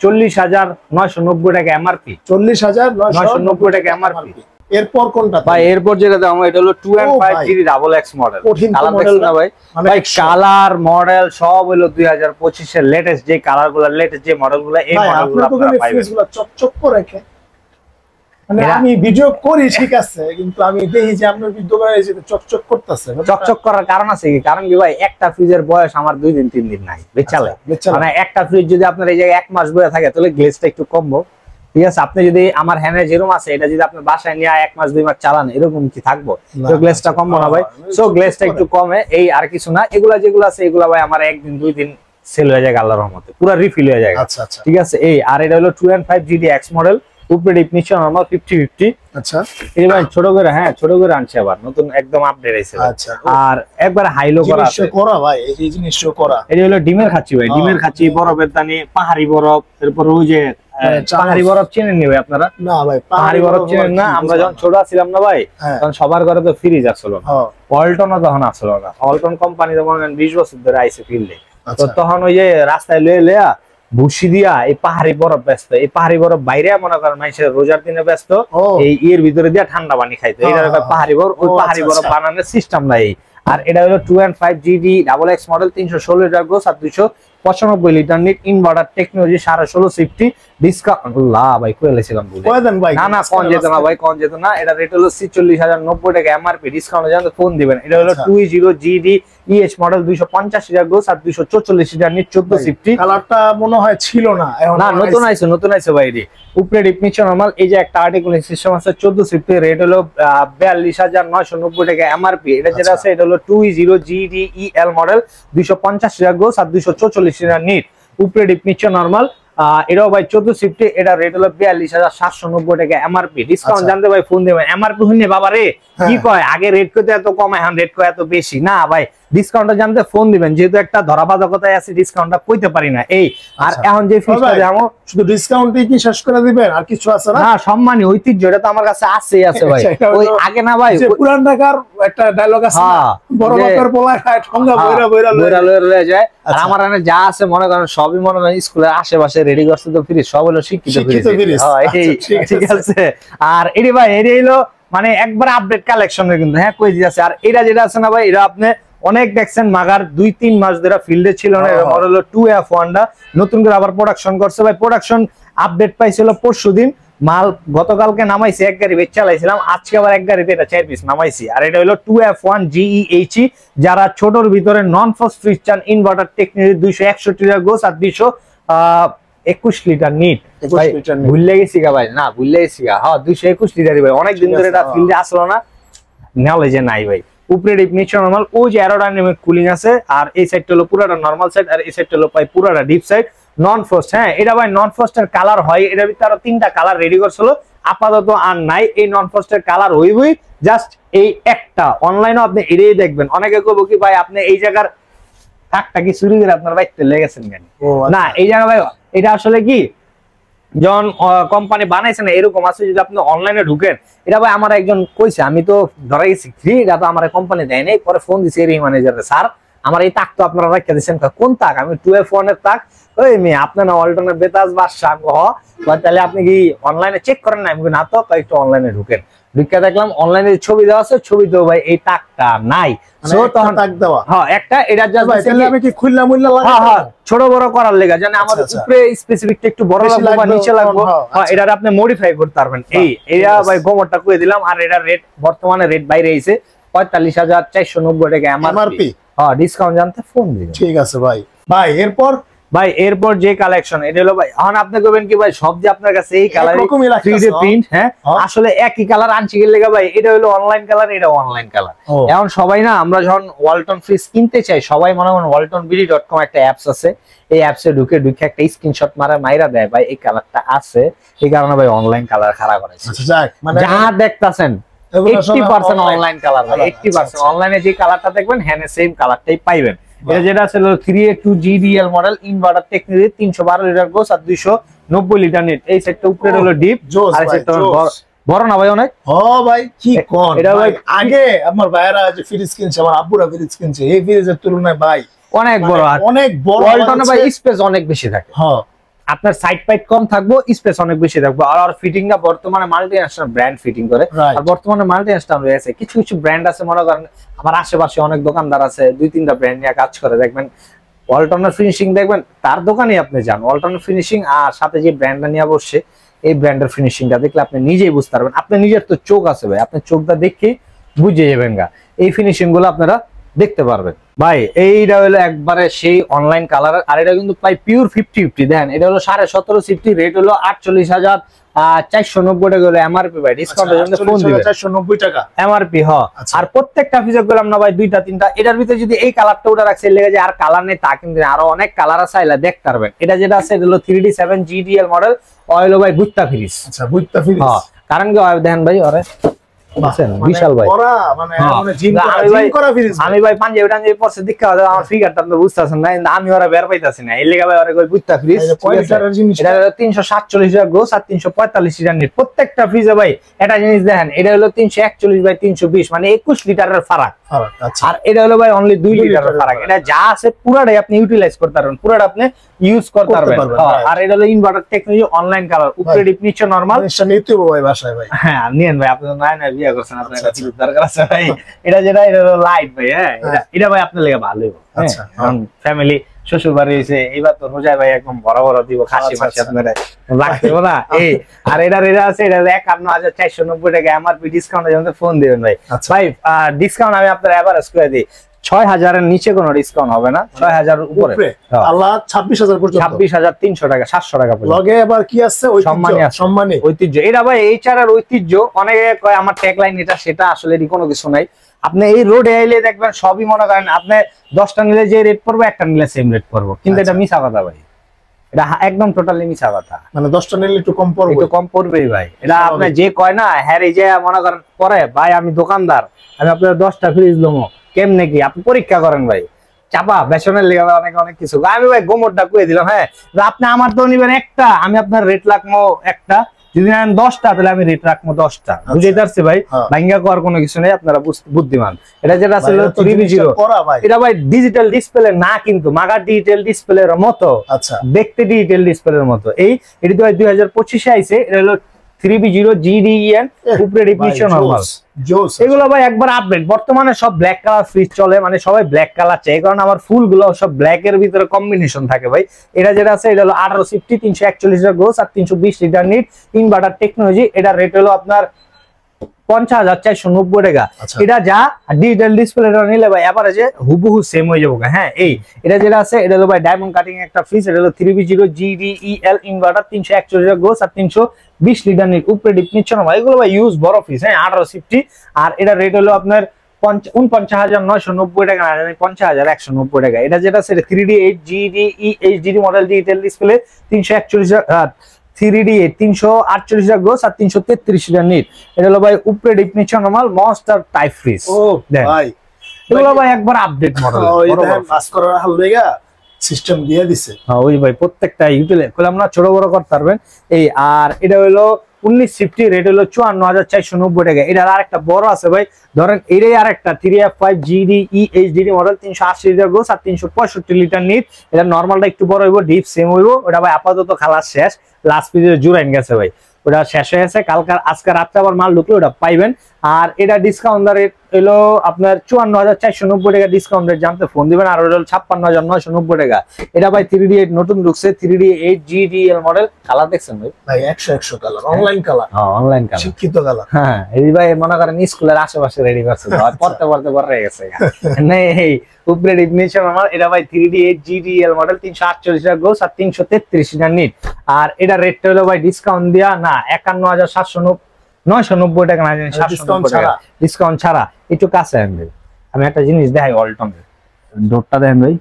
40,990 টাকা এমআরপি। 40,990 টাকা এমআরপি। এরপর কোনটা ভাই? এরপর যেটা দাম এটা হলো 2.5 GD double X model. Colour দেখছেন না ভাই? ভাই কালার মডেল সব হলো 2025 এর লেটেস্ট যে কালারগুলো, লেটেস্ট যে মডেলগুলো, এই মডেলগুলো আপনারা পাবেন। চকচক করে রেখে মানে আমি ভিডিও করি ঠিক আছে, কিন্তু আমি দেখি যে আপনার দোকানে এসে চকচক করতেছে। চকচক করার কারণ আছে কি? কারণ কি ভাই, একটা ফ্রিজের বয়স আমার 2 দিন 3 দিন নাই, বেচালে। মানে একটা ফ্রিজ যদি আপনার এই জায়গায় 1 মাস বয়ে থাকে তাহলে গ্লেজটা একটু কমবো, ঠিক আছে? আপনি যদি আমার হ্যান্ডে যেরকম আছে এটা যদি আপনি বাসায় নিয়ে 1 মাস 2 মাস চালান, এরকম কি থাকবো? তো গ্লেজটা কমবো না ভাই? সো গ্লেজটা একটু কমে, এই আর কিছু না। এগুলা যেগুলো আছে এগুলা ভাই আমার 1 দিন 2 দিন সেল হয়ে যায় আল্লাহর রহমতে, পুরো রিফিল হয়ে যায়। আচ্ছা আচ্ছা, ঠিক আছে। এই আর এটা হলো 2.5 GD X মডেল, উপরে ডিপ নিচে নরমাল 50-50। আচ্ছা এই ভাই ছোট করে, হ্যাঁ ছোট করে আনছে আবার, নতুন একদম আপডেট হইছে। আচ্ছা আর একবার হাইলো করা আছে করা ভাই, এই জিনিসটা করা। এটা হলো ডিমের খাচ্ছি ভাই, ডিমের খাচ্ছি, বরফের দানি, পাহাড়ি বরফ, এরপর ওই যে পাহাড়ি বরফ চেনেন নি ভাই আপনারা? না ভাই পাহাড়ি বরফ চেনেন না? আমরা যখন ছোট ছিলাম না ভাই, তখন সবার ঘরে তো ফ্রিজ আসলো না, ওয়ালটনও তখন আসলো না। ওয়ালটন কোম্পানি তখন 20 বছর ধরে আইছে ফিল্ডে, তো তখন ওই যে রাস্তায় লয়ে ভুসি দিয়া এই পাহাড়ি বরফ ব্যস্ত, এই পাহাড়ি বরফ বাইরে মনে করেন মানুষের রোজার দিনে ব্যস্ত, এই এর ভিতরে দিয়া ঠান্ডা পানি খাইতো, এটা পাহাড়ি বরফ। ওই পাহাড়ি বরফ বানানোর সিস্টেম নাই। আর এটা হলো 2.5 GD double X model, 316 litre gross আর 295 litre net, inverter technology, 16.5 safety discount. লা ভাই কই লাইছিলাম বুঝে না না, কোন যেত না ভাই, কোন যেত না। এটা রেট হলো 46,090 টাকা এমআরপি, ডিসকাউন্ট জানতে ফোন দিবেন। এটা হলো 20 GD EH model, 250 litre gross আর 244 লিটার নিট, 14 সেফটি। কালারটা মনে হয় ছিল না, না নতুন আইছে, নতুন আইছে ভাই। উপরে ডিপ নিচে নরমাল। এই যে একটা আর্টিকুলিং সিস্টেম আছে, 14 সেফটি, রেট হলো 42,990 টাকা এমআরপি। এটা যেটা আছে এটা হলো 20 GD EL model, 250 litre gross আর 244 লিটার নিট, উপরে ডিপ নিচে নরমাল। এটাও ভাই 14 সেফটি, এটা রেট হলো 42,790 টাকা এমআরপি, ডিসকাউন্ট জানতে ভাই ফোন দিবেন। এমআরপি হইনি বাবা রে, কি কয় আগে রেট কত এত কম, এখন রেট কয় এত বেশি? না ভাই ডিসকাউন্টটা জানতে ফোন দিবেন, যেহেতু একটা ধরাবাধকতায় আছে, ডিসকাউন্টটা কইতে পারি না। এই আর এখন যে ফিক্সটা দেবো শুধু ডিসকাউন্টই কি শেষ করে দিবেন, আর কিছু আছে না? না সম্মানী ঐতিহ্য এটা তো আমার কাছে আছে ভাই। ওই আগে না ভাই পুরান ঢাকার একটা ডায়লগ আছে, বড় লোকের পোলা খায় ঠঙ্গা বইরা বইরা লয়ে যায়। আর আমার এখানে যা আছে মনে করেন সবই মনে করেন স্কুলের আশেপাশে রেডি করছে তো ফ্রি, সব হলো শিক্ষিত ফ্রি। ঠিক আছে। আর এটি ভাই এটি হলো মানে একবার আপডেট কালেকশনের কিন্তু, হ্যাঁ কই দিয়েছে। আর এটা যেটা আছে না ভাই, এটা আপনি অনেক দেখছেন মাগার 2-3 মাস ধরে ফিল্ডে ছিল না। এটা মডেল 2F1 নতুন করে আবার প্রোডাকশন করছে ভাই। প্রোডাকশন আপডেট পাইছিল পরশুদিন, মাল গতকালকে নামাইছি, 1 গাড়ি বেচ চালাইছিলাম, আজকে আবার 1 গাড়িতে এটা 4 পিস নামাইছি। আর এটা হলো 2F1 GEHE, যারা ছোটর ভিতরে নন ফ্রস্ট ফ্রিজ চান, ইনভার্টার টেকনোলজি, 261 লিটার গোস আর 221 লিটার নিট। ভুলে গেছি গা ভাই, না ভুলে গেছি গা, হ্যাঁ 221 লিটারই ভাই। অনেকদিন ধরে এটা ফিল্ডে আসলো না, নলেজে নাই ভাই। উপরে ডিপ নিচে নরমাল, ওই যে অ্যারোডাইনামিক কুলিং আছে। আর এই সাইডটা হলো পুরোটা নরমাল সাইড, আর এই সাইডটা হলো ভাই পুরোটা ডিপ সাইড, নন ফ্রস্ট। হ্যাঁ এটা ভাই নন ফ্রস্টের কালার হয়, এটার ভিতরে আরো 3টা কালার রেডি করছিল, আপাতত আর নাই। এই নন ফ্রস্টের কালার হইবই, জাস্ট এই একটা। অনলাইনেও আপনি এটাই দেখবেন। অনেকে কইবো কি ভাই আপনি এই জায়গার কাকটা কি চুরি করে আপনার বাইতে লেগেছেন কেন? না এই জায়গা ভাই এটা আসলে কি যখন কোম্পানি বানাইছে না এরকম আছে, যদি আপনি অনলাইনে ঢুকেন, এটা ভাই আমার একজন কইছে, আমি তো ধরে গেছি ফ্রি, এটা তো আমার কোম্পানি দেয় নাই। পরে ফোন দিছে এর ম্যানেজারে, স্যার আমার এই তাক তো আপনারা রাখিয়ে দিচ্ছেন। কোন তাক? আমি 2F1 এর তাক ওই মেয়ে আপনার না ওয়ালটনের বেতাজ বাদশা তাহলে আপনি কি অনলাইনে চেক করেন না? আমি না তো, একটু অনলাইনে ঢুকেন, ঢুকে দেখলাম অনলাইনে ছবি দেওয়া আছে, ছবি তো ভাই এই টাকটা নাই। সো তখন টাক দেওয়া হ্যাঁ একটা, এটা জাস্ট তাহলে আমি কি খুললা মুল্লা লাগাবো? হ্যাঁ ছোট বড় করার লাগা, জানেন আমাদের উপরে স্পেসিফিকটা একটু বড় লাগবে বা নিচে লাগবে, হ্যাঁ এটা আপনি মডিফাই করতে পারবেন। এটা ভাই গোমরটা কই দিলাম। আর এটা রেট বর্তমানে রেট বাইরে আইছে 45,490 টাকা এমআরপি। হ্যাঁ ডিসকাউন্ট জানতে ফোন দিবেন। ঠিক আছে ভাই। এরপর যে কালেকশন এটা হলো ভাই, এখন আপনি কইবেন কি ভাই সব যে আপনার কাছে এই কালার 3D প্রিন্ট? হ্যাঁ আসলে একই কালার আনছি কি লাগা ভাই, এটা হলো অনলাইন কালার, এটা অনলাইন কালার। এখন সবাই না, আমরা যখন ওয়ালটন ফ্রিজ কিনতে চাই সবাই মনে করেন waltonbd.com একটা অ্যাপস আছে, এই অ্যাপসে ঢুকে একটা স্ক্রিনশট মাইরা দেয় ভাই এই কালারটা আছে, এই কারণে ভাই অনলাইন কালার খারাপ করেছে। মানে যা দেখতাছেন 80% অনলাইন কালার, 80% অনলাইনে যে কালারটা দেখবেন হ্যাঁ সেম কালারটাই পাইবেন। এটা যেটা ছিল 3A2 GDL model, inverter technology, 312 litre gross আর 290 লিটার নেট। এই সেটটা উপরে হলো ডিপ, আর সেটটা বড় না ভাই অনেক। ও ভাই কি কোন এটা ভাই, আগে আমার ভাইরা যে ফ্রিজ কিনছে, আমার আব্বুরা ফ্রিজ কিনছে, এই ফ্রিজের তুলনায় ভাই অনেক বড়, অনেক বড়। ওয়ালটনে ভাই স্পেস অনেক বেশি থাকে। হ্যাঁ আপনার সাইড পাইট কম থাকবো, স্পেস অনেক বেশি থাকবো। আর ফিটিংটা বর্তমানে মাল্টিন্যাশনাল ব্র্যান্ড ফিটিং করে। আর বর্তমানে মাল্টিন্যাশনাল রয়েছে, কিছু কিছু ব্র্যান্ড আছে মনে করেন আমার আশেপাশে অনেক দোকানদার আছে 2-3টা ব্র্যান্ড নিয়ে কাজ করে, দেখবেন ওয়ালটনের ফিনিশিং দেখবেন তার দোকানে আপনি যান, ওয়ালটনের ফিনিশিং আর সাথে যে ব্র্যান্ডটা নিয়ে বসছে এই ব্র্যান্ডের ফিনিশিংটা দেখলে আপনি নিজেই বুঝতে পারবেন। আপনি নিজের তো চোখ আছে ভাই, আপনি চোখটা দেখে বুঝে যাবেন গা এই ফিনিশিং গুলো আপনারা দেখতে পারবেন। ভাই এইটা হলো একবারে সেই অনলাইন কালার, আর এটা কিন্তু প্রায় পিওর 50-50 দেখেন। এটা হলো 17.5 সিফটি, রেট হলো 48,490 টাকা এমআরপি ভাই, ডিসকাউন্টের জন্য ফোন দিবেন 490 টাকা এমআরপি। হ্যাঁ আর প্রত্যেকটা ফিচার গুলো আমরা ভাই 2টা-3টা, এটার ভিতরে যদি এই কালারটা ওটা রাখছে লেগে যায় আর কালার নেই তা কিন্তু আরো অনেক কালার আছে, আইলা দেখতে পারবেন। এটা যেটা আছে এটা হলো 3D7 GDL মডেল, অয়েল ভাই বুত্তা ফ্রিজ। আচ্ছা বুত্তা ফ্রিজ, হ্যাঁ কারণ কি দেখেন ভাই ওরে বিশাল ভাই, আমি ভাই পাঞ্জাবি টাঞ্জাবি পরছে দেখা আমার ফিগারটা আপনি বুঝতেছেন না, আমি ওরা বের পাইতাছি না, এই লেগে ভাই ওরা কই বুত্তা ফ্রিজ। এটা 347 লিটার গ্রোস আর 345 লিটার নেট। প্রত্যেকটা ফ্রিজে ভাই একটা জিনিস দেখেন, এটা হলো 341/320 মানে 21 লিটারের ফারাক। আর এটা হলো ভাই অনলি 2 লিটারের ফারাক। এটা যা আছে পুরাটাই আপনি ইউটিলাইজ করতে পারবেন, পুরাটা আপনি ইউজ করতে পারবেন। আর এটা হলো ইনভার্টার টেকনোলজি, অনলাইন কালার, উপরে ডিপ নিচে নরমাল। এটা নিতে হবে ভাই বাসায় ভাই। হ্যাঁ নিয়েন ভাই, আপনি না বিয়ে করছেন, আপনার কাছে দরকার আছে ভাই। এটা যেটা এটা হলো লাইট ভাই। হ্যাঁ এটা ভাই আপনার লেগে ভালোই। আচ্ছা কারণ ফ্যামিলি শ্বশুর বাড়ি হয়েছে, এইবার তো রোজায় ভাই একদম বড় বড় দিব, খাসি মাসি আপনারা লাগতে না। এই আর এটা আছে এটা 51,490 টাকা এমআরপি, ডিসকাউন্টের জন্য ফোন দিবেন ভাই। ভাই ডিসকাউন্ট আমি আপনার এভারেজ করে দিই 6,000 এর নিচে কোনো ডিসকাউন্ট হবে না, 6,000 এর উপরে আল্লাহ 26,000 পর্যন্ত, 26,300 টাকা, 700 টাকা পর্যন্ত। লগে আবার কি আছে সম্মানী ঐতিহ্য। এটা ভাই এইচআর এর ঐতিহ্য। অনেকে কয় আমার ট্যাগলাইন এটা সেটা, আসলে এর কোনো কিছু নাই। আপনি এই রোডে আইলে দেখবেন সবই মনে করেন আপনি 10টা নিলে যে রেট পড়বে একটা নিলে সেম রেট পড়বে, কিন্তু এটা মিছা কথা ভাই, এটা একদম টোটালি মিছা কথা। মানে 10টা নিলে একটু কম পড়বে, একটু কম পড়বেই ভাই। এটা আপনি যে কয় না হ্যাঁ এই যে মনে করেন পরে ভাই আমি দোকানদার, আমি আপনার 10টা ফ্রিজ লমো কেমনে কি আপনি পরীক্ষা করেন ভাই, চাপা বেসনের লেগে অনেক কিছু। আমি ভাই গোমরটা কয়ে দিলাম হ্যাঁ, আপনি আমার তো নিবেন একটা, আমি আপনার রেট রাখবো একটা, যদি নেন 10টা তাহলে আমি রেট রাখবো 10টা। বুঝতে পারছি ভাই, ভাঙ্গা করার কোনো কিছু নেই, আপনারা বুদ্ধিমান। এটা যেটা ছিল 3B0, এটা ভাই ডিজিটাল ডিসপ্লে না, কিন্তু মাগা ডিজিটাল ডিসপ্লের মতো, আচ্ছা দেখতে ডিজিটাল ডিসপ্লের মতো। এটি তো 2025-এ আইছে। এটা হলো 3B0 GDEN, উপরে ডিফিনিশন নরমাল। এগুলো ভাই একবার আপডেট। বর্তমানে সব ব্ল্যাক কালার ফ্রিজ চলে, মানে সবাই ব্ল্যাক কালার চাই, কারণ আমার ফুল গুলো সব ব্ল্যাক এর ভিতরে কম্বিনেশন থাকে ভাই। এটা যেটা আছে এটা হলো 18 সিফটি, 341 লিটার গ্রোস আর 320 লিটার নিট, ইনভার্টার টেকনোলজি। এটা রেট হলো আপনার 50,490 টাকা। এটা যা ডিজিটাল ডিসপ্লে নিলে ভাই এভারেজে হুবহু সেম হয়ে যাবে। হ্যাঁ এটা যেটা আছে এটা হলো ভাই ডায়মন্ড কাটিং একটা ফ্রিজ। এটা হলো 3B0 GDEL inverter, 341 litre gross আর 320 লিটার নিট, উপরে ডিপ নিচ্ছে না ভাই। এগুলো ভাই ইউজ বড় ফ্রিজ। হ্যাঁ 18 সিফটি। আর এটা রেট হলো আপনার 49,990 টাকা, 50,190 টাকা। এটা যেটা আছে 3D8 GDE model digital display, 348 348 gross আর 333 লিটার নিট। এটা হলো ভাই উপরে ডিপ নিচে নরমাল মনস্টার টাইপ ফ্রিজ। ও ভাই এগুলো ভাই একবার আপডেট মডেল, পাস করার হাল লাগা সিস্টেম দিয়ে দিছে। হ্যাঁ ওই ভাই প্রত্যেকটা ইউটিলাইজ করলে আমরা ছোট বড় করতে পারবেন। এই আর এটা হলো 1950 রেট হলো 54,490 টাকা। এটার আরেকটা বড় আছে ভাই, ধরেন এটাই আরেকটা 3F5 GDE HDD model, 380 litre gross আর 365 লিটার নিট। এটা নরমালটা একটু বড় হইব, ডিপ সেম হইব। ওটা ভাই আপাতত খালাস শেষ, লাস্ট পিসে জুরাইন গেছে ভাই, ওটা শেষ হয়ে গেছে। কালকার আজকে রাত্রে আবার মাল ঢুকলে ওটা পাইবেন। আর এটা ডিসকাউন্ট রেট হলো আপনার 54,490 টাকা ডিসকাউন্ট রেট, জানতে ফোন দিবেন। আর ওটা 56,990 টাকা। এটা ভাই 3D8 নতুন ঢুকছে, 3D8 GDL মডেল। কালার দেখছেন ভাই? ভাই 100 কালার, অনলাইন কালার। হ্যাঁ অনলাইন কালার, শিক্ষিত কালার। হ্যাঁ এই ভাই মনে করেন স্কুলের আশেপাশে রেডি করছে, পড়তে পড়তে বড় হয়ে গেছে। নেই উপরে ডিফিনিশন আমার। এটা ভাই 3D8 GDL মডেল, 348 টাকা গোস আর 333 টাকা নিট। আর এটা রেটটা হলো ভাই ডিসকাউন্ট দিয়া না 51,990 টাকা, না জানি 790 টাকা ডিসকাউন্ট ছাড়া। একটু কাছে আনবেন, আমি একটা জিনিস দেখাই ওয়ালটনের ডোরটা দেখেন ভাই,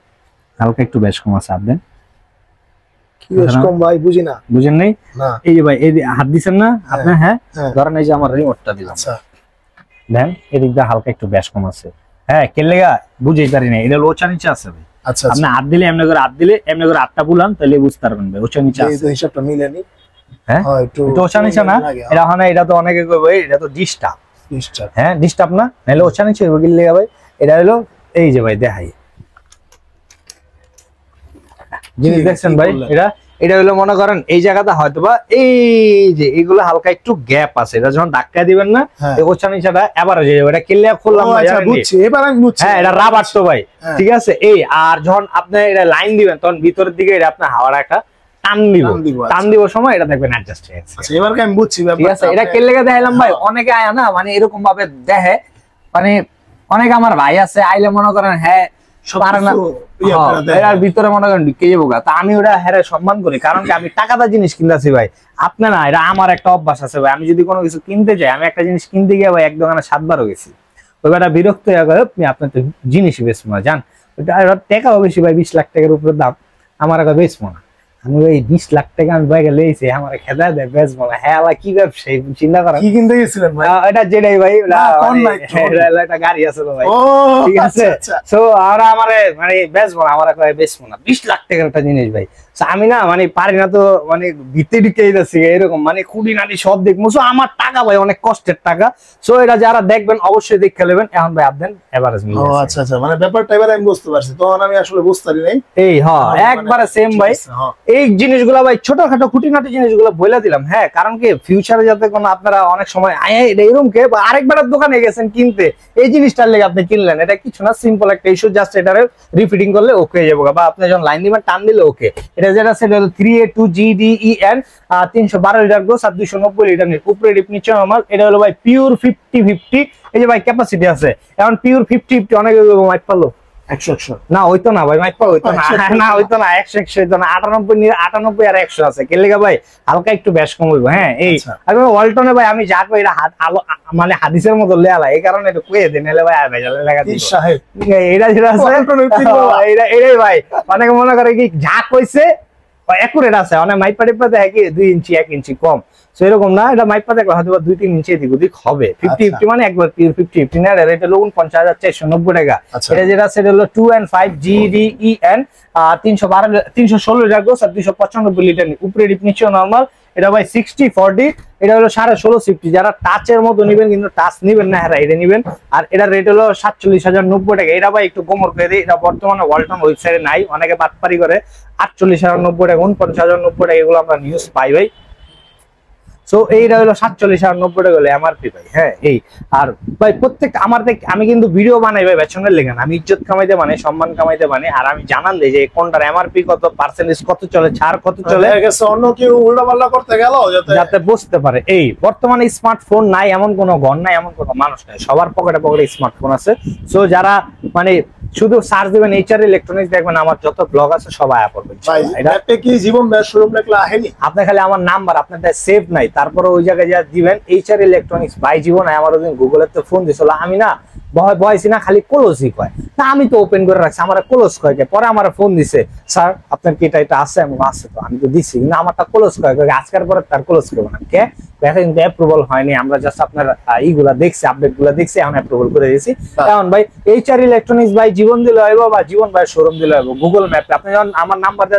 হালকা একটু বেশ কম আছে। আপনি কি বেশ কম ভাই? বুঝি না। বুঝেন নাই? এই যে ভাই এই হাত দিছেন না আপনি, হ্যাঁ ধরেন এই যে আমার রিমোটটা দিলাম, আচ্ছা দেন এদিক দিয়ে হালকা একটু বেশ কম আছে। হ্যাঁ কেলেগা বুঝেই পারি না, এটা লোচা নিচে আছে ভাই। আচ্ছা আপনি হাত দিলে এমনি করে হাত দিলে এমনি করে হাতটা বুলান তাহলে বুঝতে পারবেন ভাই ওচা নিচে আছে। এই হিসাবটা মিলেনি। হ্যাঁ একটু ওচা নিচে না, এটা হয় না, এটা তো অনেকে কই ভাই এটা তো ডিস্টার্ব। হ্যাঁ ডিস্টার্ব না, নাহলে ওচা নিচে হইব গিলে ভাই। এটা হলো এই যে ভাই দেখাই জিনিস দেখছেন ভাই, এটা হলো মনে করেন এই জায়গাটা হয়তোবা এই যে এগুলো হালকা একটু গ্যাপ আছে, এটা যখন ধাক্কা দিবেন না এই ওচা নিচাটা এবারে যে এটা ক্লিয়ার করলাম না, বুঝছি এবার আমি বুঝছি। হ্যাঁ এটা রাবার তো ভাই, ঠিক আছে। এই আর যখন আপনি এটা লাইন দিবেন তখন ভিতরের দিকে এটা আপনি হাওয়ার একটা টান দিব সময় এটা দেখবেন অ্যাডজাস্ট হয়ে গেছে। আচ্ছা এবার আমি বুঝছি ব্যাপারটা। ঠিক আছে, এটা কেলেগা দেখাইলাম ভাই। অনেকে আয় না মানে এরকম ভাবে দেখে, মানে অনেক আমার ভাই আছে আইলে মনে করেন হ্যাঁ পারে না, এর ভিতরে মনে করেন ঢুকে যাবো। তা আমি ওটা হ্যাঁ সম্মান করি, কারণ কি আমি টাকাটা জিনিস কিনতেছি ভাই। আপনি না, এটা আমার একটা অভ্যাস আছে ভাই, আমি যদি কোনো কিছু কিনতে যাই, আমি একটা জিনিস কিনতে গিয়ে ভাই এক দোকানে 7 বারও গেছি, ওই বেটা বিরক্ত হয়ে গেল আপনার তো জিনিস বেচবো না, জান ওটা টাকাও বেশি ভাই, 20 লাখ টাকার উপরে দাম, আমার একটা বেচবো না। আমি ওই 20 লাখ টাকা আমি বাইরে লেইছি, আমার খেদা দেয় বেচবো না। হ্যাঁ কি ব্যবসায়ী চিন্তা করেন। কি কিনতে গেছিলেন ভাই? এটা যেটাই ভাই একটা গাড়ি আছে তো ভাই, ঠিক আছে। তো আমরা আমারে মানে বেচবো না, আমার বেচবো না 20 লাখ টাকার একটা জিনিস ভাই। আমি না মানে পারি না তো, মানে ভিতে ঢুকে যাচ্ছি এরকম, মানে খুঁটি নাটি সব দেখবো। আমার টাকা ভাই অনেক কষ্টের টাকা। সো এটা যারা দেখবেন অবশ্যই দেখে নেবেন। এখন ভাই আপনি এভারেজ মিলে। আচ্ছা আচ্ছা, মানে ব্যাপারটা এবার আমি বুঝতে পারছি, তখন আমি আসলে বুঝতে পারি নাই। এই হ্যাঁ একবারে সেম ভাই। এই জিনিসগুলো ভাই ছোটখাটো খুঁটিনাটি জিনিসগুলো বলে দিলাম, হ্যাঁ কারণ কি ফিউচারে যাতে কোনো আপনারা অনেক সময় এরকম কে আরেকবার দোকানে গেছেন কিনতে, এই জিনিসটার লেগে আপনি কিনলেন, এটা কিছু না, সিম্পল একটা ইস্যু, জাস্ট এটারে রিফিটিং করলে ওকে হয়ে যাবে, বা আপনি যখন লাইন দিবেন টান দিলে ওকে। এটা যেটা সেটা হলো 3A2 GDEN 312 লিটার গোস আর 290 লিটার নিট, উপরে ডিপ নিচে নরমাল। এটা হলো ভাই পিওর 50-50। এই যে ভাই ক্যাপাসিটি আছে এখন পিওর 50-50, অনেকে মাইক পারলো 100 না হইতো না ভাই, মাইক পাওয়া হইতো না, না হইতো না 100 হইতো না, 98 আর 100 আছে। কেলেগা ভাই হালকা একটু বেশ কম হইব। হ্যাঁ এই ওয়ালটনে ভাই আমি যা কই এটা মানে হাদিসের মতো লেয়ালা, এই কারণে একটু কয়ে দেন, এলে ভাই ভেজালে লাগা দিই সাহেব। এটা যেটা আছে এটাই ভাই, অনেকে মনে করে কি যা কইছে একুরেট আছে, অনেক মাইপা টিপা দেখে কি 2 ইঞ্চি 1 ইঞ্চি কম, সো এরকম না। এটা মাইপা দেখলে হয়তো 2-3 ইঞ্চি এদিক ওদিক হবে। 50-50 মানে একবার পিওর 50-50 না। এটা হলো 49,490 টাকা। এটা যেটা সেটা হলো 2N5 GDEN 316 লিটার গোস আর 295 লিটার, উপরে ডিপ নিচে নরমাল। এটা ভাই 60-40, এটা হলো 16.5 সিফটি। যারা টাচের মতো নিবেন, কিন্তু টাচ নিবেন না হ্যাঁ এটা নিবেন। আর এটা রেট হলো 47,090 টাকা। এটা ভাই একটু গোমর করে দিই, এটা বর্তমানে ওয়ালটন ওয়েবসাইটে নাই, অনেকে বাটপারি করে। 48,090 টাকা 49,090 টাকা এগুলো আমরা নিউজ পাই ভাই। সো এইটা হলো 47,090 টাকা হলো এমআরপি ভাই। হ্যাঁ এই আর ভাই প্রত্যেক আমি কিন্তু ভিডিও বানাই ভাই বেচনের লেগে না, আমি ইজ্জত কামাইতে মানে সম্মান কামাইতে মানে। আর আমি জানান দেই যে কোনটার এমআরপি কত, পার্সেন্টেজ কত চলে, ছাড় কত চলে, অন্য কেউ উল্টাপাল্টা করতে গেল যাতে বুঝতে পারে। এই বর্তমানে স্মার্টফোন নাই এমন কোনো ঘর নাই, এমন কোনো মানুষ নাই, সবার পকেটে পকেটে স্মার্টফোন আছে। সো যারা মানে শুধু সার্চ দিবেন এইচআর ইলেকট্রনিক্স, দেখবেন আমার যত ব্লগ আছে সবাই আয়া করবেন। এটা কি জীবন ব্যাস শোরুম লেখা আহেনি, আপনি খালি আমার নাম্বার আপনারটা সেভ নাই, তারপরে ওই জায়গায় যা দিবেন এইচআর ইলেকট্রনিক্স। ভাই জীবন আমার ওদিন গুগলের তো ফোন দিছিল, আমি না বয়সী না খালি ক্লোজই কয়, না আমি তো ওপেন করে রাখছি, আমার ক্লোজ কয়। পরে আমার ফোন দিছে, স্যার আপনার কি এটা আছে? আমি আছে তো, আমি তো দিছি, কিন্তু আমারটা ক্লোজ কয়, আজকের পরে তার ক্লোজ করবো না। কে কিন্তু অ্যাপ্রুভাল হয়নি, আমরা জাস্ট আপনার ইগুলা দেখছি, আপডেট গুলা দেখছি, এখন অ্যাপ্রুভাল করে দিয়েছি। কারণ ভাই এইচআর ইলেকট্রনিক্স ভাই জীবন দিলে হইব বা জীবন ভাই শোরুম দিলে হইব। গুগল ম্যাপে আপনি যখন আমার নাম্বারটা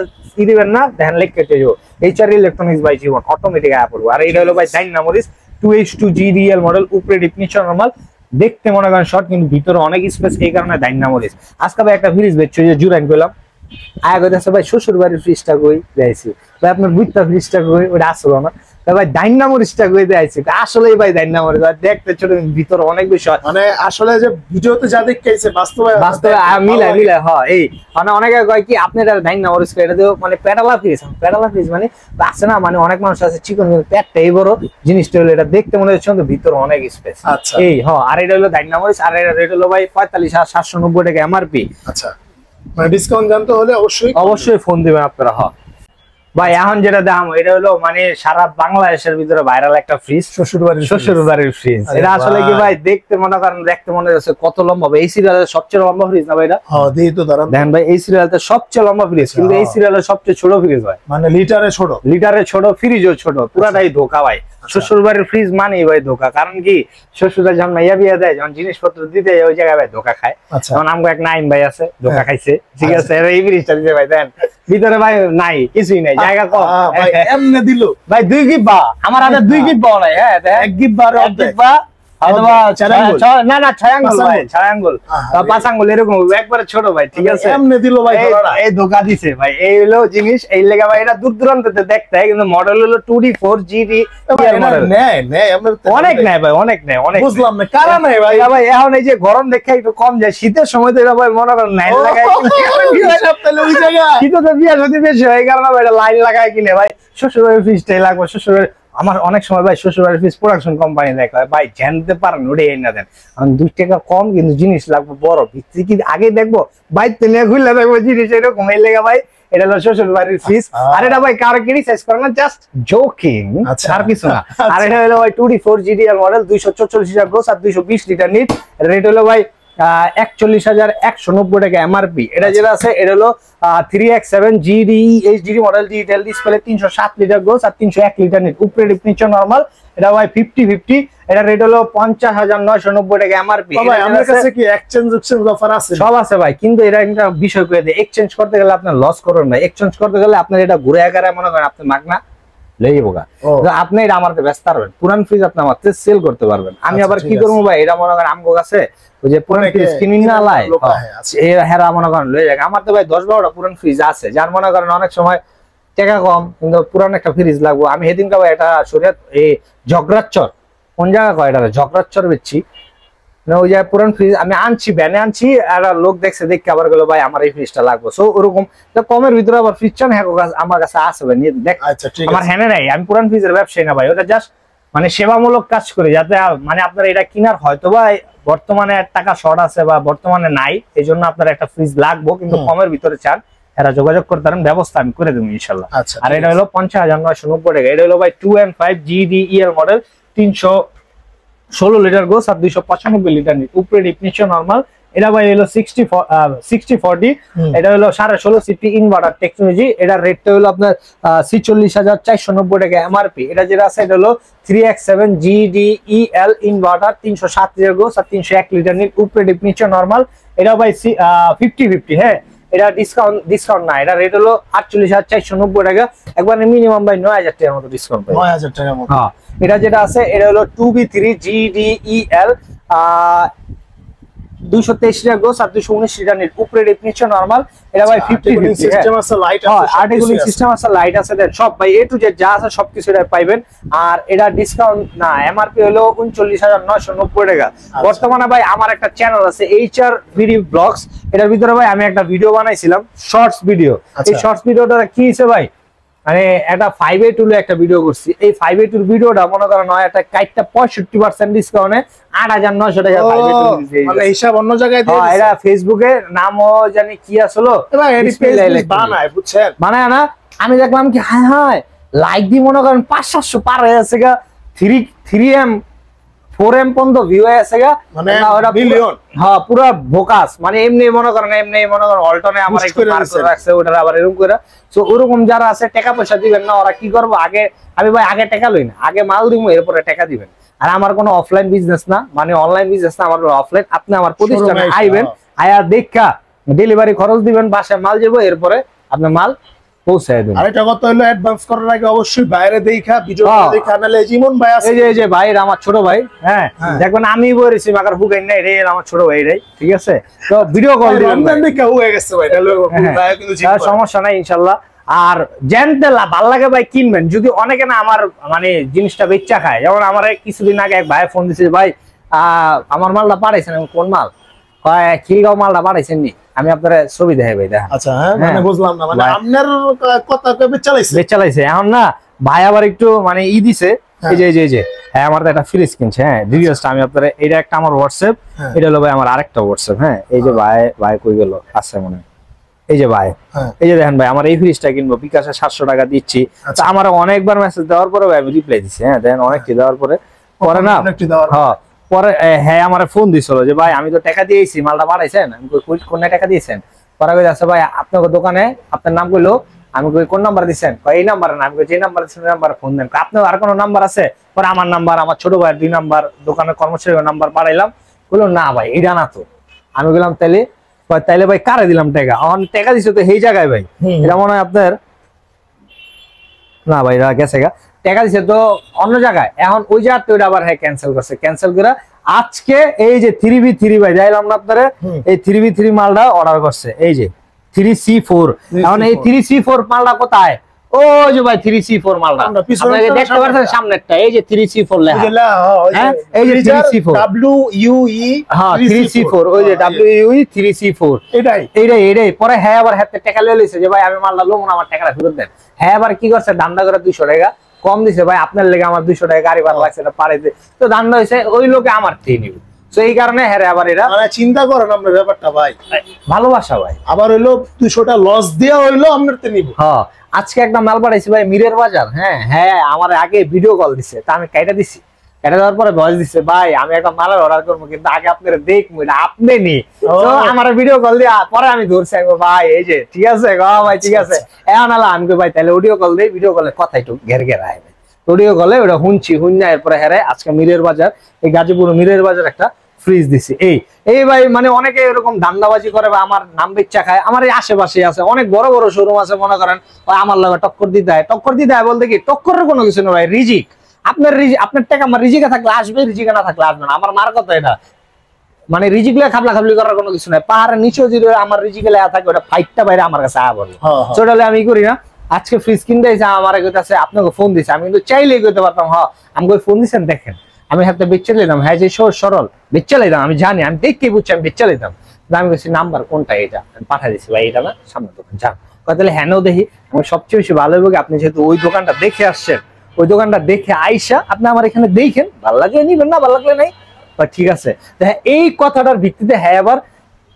দিবেন না, দেখেন লিখ কেটে যাবো এইচআর ইলেকট্রনিক্স বাই জীবন, অটোমেটিক আয়া পড়বো। আর এটা হলো ভাই ডাইনামোরিস 2H2 GDL মডেল, উপরে ডিফিনিশন নরমাল, দেখতে মনে করেন শর্ট কিন্তু ভিতরে অনেক স্পেস, এই কারণে ডাইনামোরিস। আজকে ভাই একটা ফ্রিজ বেচছে যে জুরাইন করলাম, আয়া কইতাছে ভাই শ্বশুর বাড়ির ফ্রিজটা কই দেখাইছি, ভাই আপনার বুইতা ফ্রিজটা কই, ওটা আসলো না, ভাই ডাইনামোরিসটা কই দেখাইছি, আসলেই ভাই ডাইনামোরিস দেখতে ছোট ভিতরে অনেক বেশি, মানে আসলে যে ভিডিওতে যা দেখাইছে বাস্তবে মিলাই হ্যাঁ। এই মানে অনেকে কয় কি আপনি এটা ডাইনামোরিস কই, এটা তো মানে প্যাডালা ফ্রিজ মানে আছে না, মানে অনেক মানুষ আছে চিকন পেটটা এই বড়, জিনিসটা হলো এটা দেখতে মনে হচ্ছে কিন্তু ভিতরে অনেক স্পেস। আচ্ছা এই হ্যাঁ। আর এটা হলো ডাইনামোরিস, আর এটা রেট হলো ভাই 45,790 টাকা এমআরপি। আচ্ছা, মানে ডিসকাউন্ট জানতে হলে অবশ্যই ফোন দিবেন আপনারা। হ্যাঁ ভাই এখন যেটা দাম, এটা হলো মানে সারা বাংলাদেশের ভিতরে ভাইরাল একটা ফ্রিজ, শ্বশুরবাড়ির ফ্রিজ। এটা আসলে কি ভাই দেখতে মনে করেন, দেখতে মনে হচ্ছে কত লম্বা, এই সিরিয়ালের সবচেয়ে লম্বা ফ্রিজ না ভাই এটা? হ্যাঁ দেই তো দাঁড়ান, দেখেন ভাই এই সিরিয়ালটা সবচেয়ে লম্বা ফ্রিজ, কিন্তু এই সিরিয়ালের সবচেয়ে ছোট ফ্রিজ ভাই, মানে লিটারে ছোট, ফ্রিজও ছোট, পুরাটাই ধোকা ভাই। শ্বশুরবাড়ির ফ্রিজ মানেই ভাই ধোকা, কারণ কি শ্বশুরা যখন মাইয়া বিয়া দেয়, যখন জিনিসপত্র দিতে যায় ওই জায়গায় ভাই ধোকা খায়। যেমন আমগো এক নাইম ভাই আছে, ধোকা খাইছে, ঠিক আছে, এই ফ্রিজটা দিতে ভাই দেন ভিতরে ভাই নাই, কিছুই নাই, জায়গা কম ভাই, এমনে দিল ভাই 2 গিব্বা, আমার হাতে 2 গিব্বা নাই। হ্যাঁ 1 গিব্বা আর 1 গিব্বা অথবা না না 6 আঙ্গুল ভাই, 6 আঙ্গুল বা 5 আঙ্গুল এরকম একবারে ছোট ভাই, ঠিক আছে, এমনে দিল ভাই, এই ধোকা দিছে ভাই। এই হলো জিনিস, এই লেগা ভাই এটা দূর দূরান্তে দেখতে হয়, কিন্তু মডেল হলো 2D4 GD মডেল। অনেক নেয় ভাই, অনেক নেয়, অনেক বুঝলাম না কারা নাই ভাই। ভাই এখন এই যে গরম দেখে একটু কম যায়, শীতের সময় তো এটা ভাই মনে করেন লাইন লাগায়, শীতে তো বিয়া যদি বেশি হয়, কারণ ভাই এটা লাইন লাগায় কিনে ভাই শ্বশুরবাড়ির ফ্রিজটাই লাগবে। শ্বশুরবাড়ির আমার অনেক সময় ভাই শ্বশুরবাড়ির ফ্রিজ প্রোডাকশন কোম্পানি দেখা ভাই জানতে পারেন ওটাই না দেন, 2 টাকা কম কিন্তু জিনিস লাগবে বড়, ভিতরে কি আগে দেখবো বাইতে নিয়ে ঘুরলে দেখবো জিনিস এরকম এই লেগে ভাই। এটা হলো শ্বশুরবাড়ির ফ্রিজ, আর এটা ভাই কারো ক্রিটিসাইজ করে না, জাস্ট জোকিং, আর কিছু না। আর এটা হলো ভাই 2D4 GDL model, 244 litre gross আর 220 লিটার নিট। রেট হলো ভাই 41,190 টাকা এমআরপি। এটা যেটা আছে এটা হলো 3X7 GDE HDD model, digital display, 307 litre gross আর 301 লিটার নিট, উপরে ডিফিনিশন নরমাল। এটা ভাই 50-50, এটা রেট হলো 50,990 টাকা এমআরপি। ভাই আমাদের কাছে কি এক্সচেঞ্জ অফার আছে? সব আছে ভাই, কিন্তু এটা একটা বিষয় করে দেয়, এক্সচেঞ্জ করতে গেলে আপনার লস করবেন ভাই। এক্সচেঞ্জ করতে গেলে আপনার এটা ঘুরে আগারে মনে করেন আপনি মাগনা লই যাবোগা, আপনি এটা আমারতে ব্যস্ত পারবেন, পুরান ফ্রিজ আপনি আমারতে সেল করতে পারবেন। আমি আবার কি করবো ভাই, এটা মনে করেন আমগো কাছে ওই যে পুরান ফ্রিজ কিনি না লাই, এই হেরা মনে করেন লই যায়। আমার তো ভাই 10-12টা পুরান ফ্রিজ আছে, যার মনে করেন অনেক সময় টাকা কম কিন্তু পুরান একটা ফ্রিজ লাগবো। আমি সেদিন ভাই এটা শরীয়ত এই জগরাচ্চর, কোন জায়গা কয় এটা জগরাচ্চর বেচছি, ওই যে পুরান ফ্রিজ আমি আনছি, ভ্যানে আনছি, আর লোক দেখছে দেখে আবার গেলো ভাই আমার এই ফ্রিজটা লাগবে। সো ওরকম কমের ভিতরে আবার ফ্রিজ চান, হ্যাঁ আমার কাছে আছে ভাই, নিয়ে দেখ। আমার হ্যাঁ নাই, আমি পুরান ফ্রিজের ব্যবসায়ী না ভাই, ওটা জাস্ট মানে সেবামূলক কাজ করে, যাতে মানে আপনার এটা কিনার হয়তো বা বর্তমানে টাকা শর্ট আছে বা বর্তমানে নাই, এই জন্য আপনার একটা ফ্রিজ লাগবো, কিন্তু কমের ভিতরে চান, এরা যোগাযোগ করতে পারেন, ব্যবস্থা আমি করে দেবো ইনশাল্লাহ। আর এটা হলো 50,990 টাকা। এটা হলো ভাই 2M5 GDEL model, 316 litre gross আর 295 লিটার নিট, উপরে ডিফিনিশন নরমাল। এটা ভাই হলো 60-40, এটা হলো 16.5 সিপি ইনভার্টার টেকনোলজি। এটার রেটটা হলো আপনার 46,490 টাকা এমআরপি। এটা যেটা আছে এটা হলো 3X7 GDEL inverter, 307 litre gross আর 301 লিটার নিট, উপরে ডিফিনিশন নরমাল। এটা ভাই 50-50, হ্যাঁ এটা ডিসকাউন্ট না, এটা রেট হলো 48,490 টাকা, একবার মিনিমাম ভাই 9,000 টাকার মতো ডিসকাউন্ট পাই, 9,000 টাকার মতো। হ্যাঁ এটা যেটা আছে এটা হলো 2B3 GDEL 223 লিটার গ্রোস আর 219 লিটার নিট, উপরে ডিফিনিশন নরমাল। এটা ভাই 50-50 সিস্টেম আছে, লাইট আছে, আর্টিকুলিং সিস্টেম আছে, লাইট আছে, দেন সব ভাই A to Z যা আছে সবকিছু এটা পাইবেন। আর এটা ডিসকাউন্ট না, এমআরপি হলো 39,990 টাকা। বর্তমানে ভাই আমার একটা চ্যানেল আছে HR ভিডিও ব্লগস, এটার ভিতরে ভাই আমি একটা ভিডিও বানাইছিলাম, শর্টস ভিডিও। এই শর্টস ভিডিওটা কি হইছে ভাই, মানে একটা 5A2 একটা ভিডিও করছি, এই 5A2 ভিডিওটা মনে করেন হয় একটা 65% ডিসকাউন্টে 8,900 টাকা 5A2 মানে হিসাব অন্য জায়গায় দিয়ে এটা ফেসবুকে নামও জানি কি আসলো বানায়, বুঝছেন, বানায় না। আমি দেখলাম কি হায় হায় লাইক দি মনে করেন 500-700 পার হয়ে গেছে গা। 3M 4M পর্যন্ত ভিউ আছে গা, মানে মিলিয়ন। হ্যাঁ পুরো ফোকাস, মানে এমনি মনে করেন অল্টনে আমার একটু মার্ক করে রাখছে, ওটা আবার এরকম করে। সো ওরকম যারা আছে টাকা পয়সা দিবেন না, ওরা কি করবো, আগে আমি ভাই আগে টাকা লই না, আগে মাল দিব এরপরে টাকা দিবেন। আর আমার কোনো অফলাইন বিজনেস না, মানে অনলাইন বিজনেস না, আমার অফলাইন। আপনি আমার প্রতিষ্ঠানে আইবেন, আয়া দেখা ডেলিভারি খরচ দিবেন, বাসায় মাল যাবো, এরপরে আপনি মাল পৌঁছায় দেবেন। আর এটা কথা হলো অ্যাডভান্স করার আগে অবশ্যই বাইরে দেখা ভিডিও দেখা, নালে জীবন ভাই আছে, এই যে ভাই আমার ছোট ভাই, হ্যাঁ দেখবেন আমি বলেছি মাকার হুকাই নাই রে, আমার ছোট ভাই রে, ঠিক আছে। তো ভিডিও কল দিবেন, রমজান দেখা হয়ে গেছে ভাই, তাহলে ভাই কিন্তু জিম সমস্যা নাই ইনশাআল্লাহ। আর জানতে ভাল লাগে ভাই কিনবেন, যদি অনেকে না আমার মানে জিনিসটা বেচা খায়। যেমন আমার কিছুদিন আগে এক ভাই ফোন দিছে, ভাই আমার মালটা পাঠাইছেন, কোন মাল, খিলগাঁও মালটা পাঠাইছেন নি, আমি আপনার ছবি দেখাই ভাই দেখা। আচ্ছা হ্যাঁ, মানে বুঝলাম না, মানে আপনার কথা কবে চালাইছে এখন না ভাই আবার একটু মানে ই দিছে, এই যে হ্যাঁ আমার একটা ফ্রিজ কিনছে, হ্যাঁ ডিটেইলসটা আমি আপনার, এটা একটা আমার হোয়াটসঅ্যাপ, এটা হলো ভাই আমার আরেকটা হোয়াটসঅ্যাপ, হ্যাঁ এই যে ভাই কই গেল, আছে মনে, এই যে ভাই, এই যে দেখেন ভাই আমার এই ফ্রিজটা কিনবো, বিকাশে 700 টাকা দিচ্ছি। আমার অনেকবার মেসেজ দেওয়ার পরে ভাই আমি রিপ্লাই দিচ্ছি, হ্যাঁ দেখেন অনেকটি দেওয়ার পরে না, হ্যাঁ পরে হ্যাঁ আমার ফোন দিছিল যে ভাই আমি তো টাকা দিয়েছি, মালটা পাঠাইছেন, আমি কোন টাকা দিয়েছেন, পরে কই আছে ভাই আপনার দোকানে আপনার নাম কইলো, আমি কই কোন নাম্বার দিছেন, এই নাম্বারে না, আমি কই যে নাম্বার দিছেন ওই নাম্বারে ফোন দেন, আপনার আর কোনো নাম্বার আছে, পরে আমার নাম্বার, আমার ছোট ভাইয়ের 2 নাম্বার, দোকানের কর্মচারীর নাম্বার পাঠাইলাম, বললো না ভাই এটা না তো। আমি বললাম তাইলে ভাই কারে দিলাম টাকা, টাকা দিছে তো এই জায়গায় ভাই, এটা মনে হয় আপনার না ভাই গেছে গা, টাকা দিছে তো অন্য জায়গায়, এখন ওই জায়গা তো ওইটা আবার হ্যাঁ ক্যান্সেল করছে, ক্যান্সেল করে আজকে এই যে 3v3 ভাই যাইলাম না আপনারা, এই 3v3 মালটা অর্ডার করছে, এই যে 3C4। এখন এই 3C4 মালটা কোথায়, ও যে ভাই 3C4 মালটা আপনারা দেখতে পাচ্ছেন সামনেরটা, এই যে 3C4 লেখা, হ্যাঁ এই যে 3C4 WUE, হ্যাঁ 3C4, ওই যে WUE 3C4, এটাই পরে হ্যাঁ আবার হাতে টাকা লয়ে লইছে যে ভাই আমি মালটা লবো না, আমার টাকাটা ফেরত দেন। হ্যাঁ আবার কি করছে, দান্দা করে 200 টাকা কম দিছে, ভাই আপনার লেগে আমার 200 টাকা গাড়ি ভাড়া লাগছে, এটা পারে তো দান্দা হইছে, ওই লোকে আমার থেকে নিবে। তো এই কারণে হ্যাঁ আবার এরা মানে চিন্তা করেন আপনার ব্যাপারটা ভাই, ভালোবাসা ভাই, আবার হইলো 200টা লস দেয়া হইলো আপনার তে নিব। হ্যাঁ আজকে একটা মাল পাঠাইছি ভাই মিরের বাজার, হ্যাঁ আমার আগে ভিডিও কল দিছে, তা আমি কাইটা দিছি, কাইটা দেওয়ার পরে ভয়েস দিছে, ভাই আমি একটা মালের অর্ডার করবো কিন্তু আগে আপনারা দেখবো, এটা আপনি নি, তো আমার ভিডিও কল দিয়ে পরে আমি ধরছি, ভাই এই যে ঠিক আছে ভাই ঠিক আছে, এখন আলা আমি ভাই তাহলে অডিও কল দেই, ভিডিও কলে কথা একটু ঘের ঘের আয়, অডিও কলে ওটা শুনছি, শুননা এরপরে হেরে আজকে মিরের বাজার, এই গাজীপুর মিরের বাজার একটা ফ্রিজ দিছি। এই ভাই মানে অনেকে এরকম ধান্দাবাজি করে বা আমার নাম বেচা খায়, আমার এই আশেপাশে আছে অনেক বড় বড় শোরুম আছে, মনে করেন আমার লগে টক্কর দিতে হয় বলতে কি টক্করের কোনো কিছু না ভাই, রিজিক আপনার টাকা আমার রিজিকে থাকলে আসবে, রিজিকে না থাকলে আসবে না, আমার মার কথা এটা, মানে রিজিক লে খাবলা খাবলি করার কোনো কিছু নাই, পাহাড়ের নিচেও যদি আমার রিজিকে লেখা থাকে ওটা ফাইটটা বাইরে আমার কাছে আয়া বলে, সেটা আমি করি না। আজকে ফ্রিজ কিনতে এসে আমার কাছে আপনাকে ফোন দিছে, আমি কিন্তু চাইলেই করতে পারতাম, হ্যাঁ আমাকে ফোন দিচ্ছেন দেখেন আমি হাতে বেচে নিলাম, হ্যাঁ যে সরল বেচে নিলাম, আমি জানি আমি দেখে বুঝছি আমি বেচে নিতাম, আমি বলছি নাম্বার কোনটা, এটা পাঠা দিচ্ছি ভাই, এটা না সামনে দোকান যান, তাহলে হ্যাঁ দেখি আমি সবচেয়ে বেশি ভালো হবে আপনি যেহেতু ওই দোকানটা দেখে আসছেন, ওই দোকানটা দেখে আইসা আপনি আমার এখানে দেখেন, ভালো লাগলে নিবেন, না ভালো লাগলে নাই, ঠিক আছে। এই কথাটার ভিত্তিতে হ্যাঁ আবার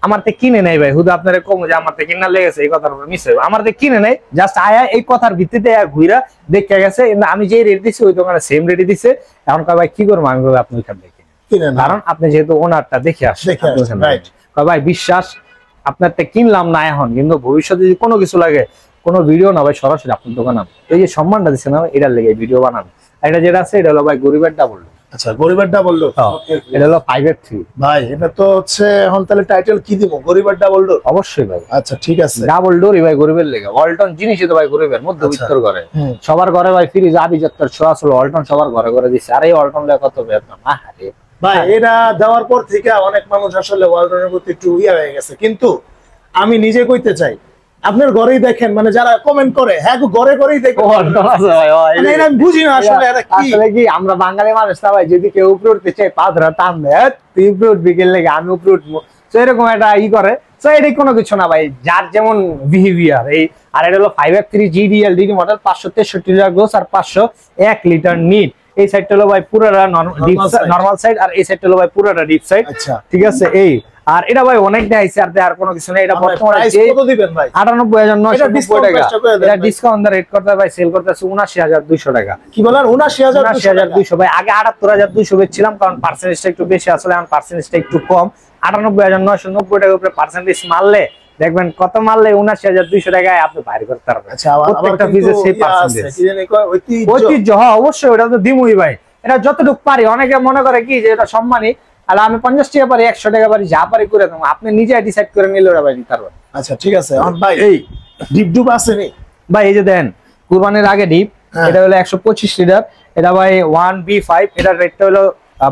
আমার থেকে কিনে নেই ভাই, হুদা আপনারা কম যে আমার থেকে কিনা লেগেছে এই কথার উপর মিশে, আমার থেকে কিনে নেই, জাস্ট আয়া এই কথার ভিত্তিতে ঘুরা দেখে গেছে, আমি যে রেট দিচ্ছি ওই দোকানে সেম রেটে দিচ্ছে, এখন ভাই কি করবো, আমি আপনি ওইখান থেকে কিনে, কারণ আপনি যেহেতু ওনারটা দেখে আসছেন, ভাই বিশ্বাস আপনার থেকে কিনলাম না এখন, কিন্তু ভবিষ্যতে যদি কোনো কিছু লাগে কোনো ভিডিও না ভাই সরাসরি আপনার দোকানে, এই যে সম্মানটা দিচ্ছে না এটার লেগে ভিডিও বানান, এটা যেটা আছে এটা হলো ভাই গরিবের ডাবল। আচ্ছা গরিবের ডাবল ডোর, এটা হলো 5/3 ভাই, এটা তো হচ্ছে এখন তাহলে টাইটেল কি দিব, গরিবের ডাবল ডোর? অবশ্যই ভাই, আচ্ছা ঠিক আছে, ডাবল ডোরই ভাই গরিবের লেগে, অল্টন জিনিসই তো ভাই গরিবের, মধ্যবিত্তর ঘরে, সবার ঘরে ভাই ফ্রিজ আভিজাত্যের ছোঁয়া ছিল, অল্টন সবার ঘরে ঘরে দিচ্ছে, আর এই অল্টন লেগে কত বেতন, আরে ভাই এটা দেওয়ার পর থেকে অনেক মানুষ আসলে ওয়ালটনের প্রতি একটু ইয়া হয়ে গেছে, কিন্তু আমি নিজে কইতে চাই আপনার ঘরেই দেখেন, মানে যারা কমেন্ট করে হ্যাঁ ঘরে ঘরেই দেখো, আমি বুঝি না আসলে এটা কি, আসলে কি আমরা বাঙালি মানুষ না ভাই, যদি কেউ উপরে উঠতে চাই পা ধরা টান দেয়, তুই উপরে উঠবি গেলে আমি উপরে উঠবো, তো এরকম একটা ই করে, তো এটা কোনো কিছু না ভাই, যার যেমন বিহেভিয়ার। এই আর এটা হলো 5/3 GDL DD model, 563 litre gross আর 501 লিটার নিট, এই সাইডটা হলো ভাই পুরোটা নরমাল সাইড, আর এই সাইডটা হলো ভাই পুরোটা ডিপ সাইড, ঠিক আছে। এই আর এটা ভাই অনেক দেখাইছে, আর দেওয়ার কোনো কিছু নেই। এটা বর্তমানে কত দিবেন ভাই? 98,990 টাকা। এটা ডিসকাউন্ট দা রেট করতে ভাই সেল করতেছে 79,200 টাকা। কি বলেন 79,200 ভাই? আগে 78,200 বেচছিলাম, কারণ পার্সেন্টেজটা একটু বেশি আসলে, এখন পার্সেন্টেজটা একটু কম। 98,990 টাকার উপরে পার্সেন্টেজ মারলে দেখবেন, কত মারলে 79,200 টাকায় আপনি বাইরে করতে পারবেন। আচ্ছা, প্রত্যেকটা পিসে সেই পার্সেন্টেজ ঐতিহ্য। অবশ্যই ওটা তো দিমুই ভাই, এটা যতটুকু পারি। অনেকে মনে করে কি যে এটা সম্মানী, আর আমি 50 টাকা পারি, 100 টাকা পারি, যা পারি করে দেবো, আপনি নিজে ডিসাইড করে নিলে ওরা ভাই দিতে পারবেন। আচ্ছা ঠিক আছে। ভাই এই ডিপ ডুপ আছে নি ভাই? এই যে দেন কুরবানির আগে ডিপ, এটা হলো 125 লিটার। এটা ভাই 1B5, এটার রেটটা হলো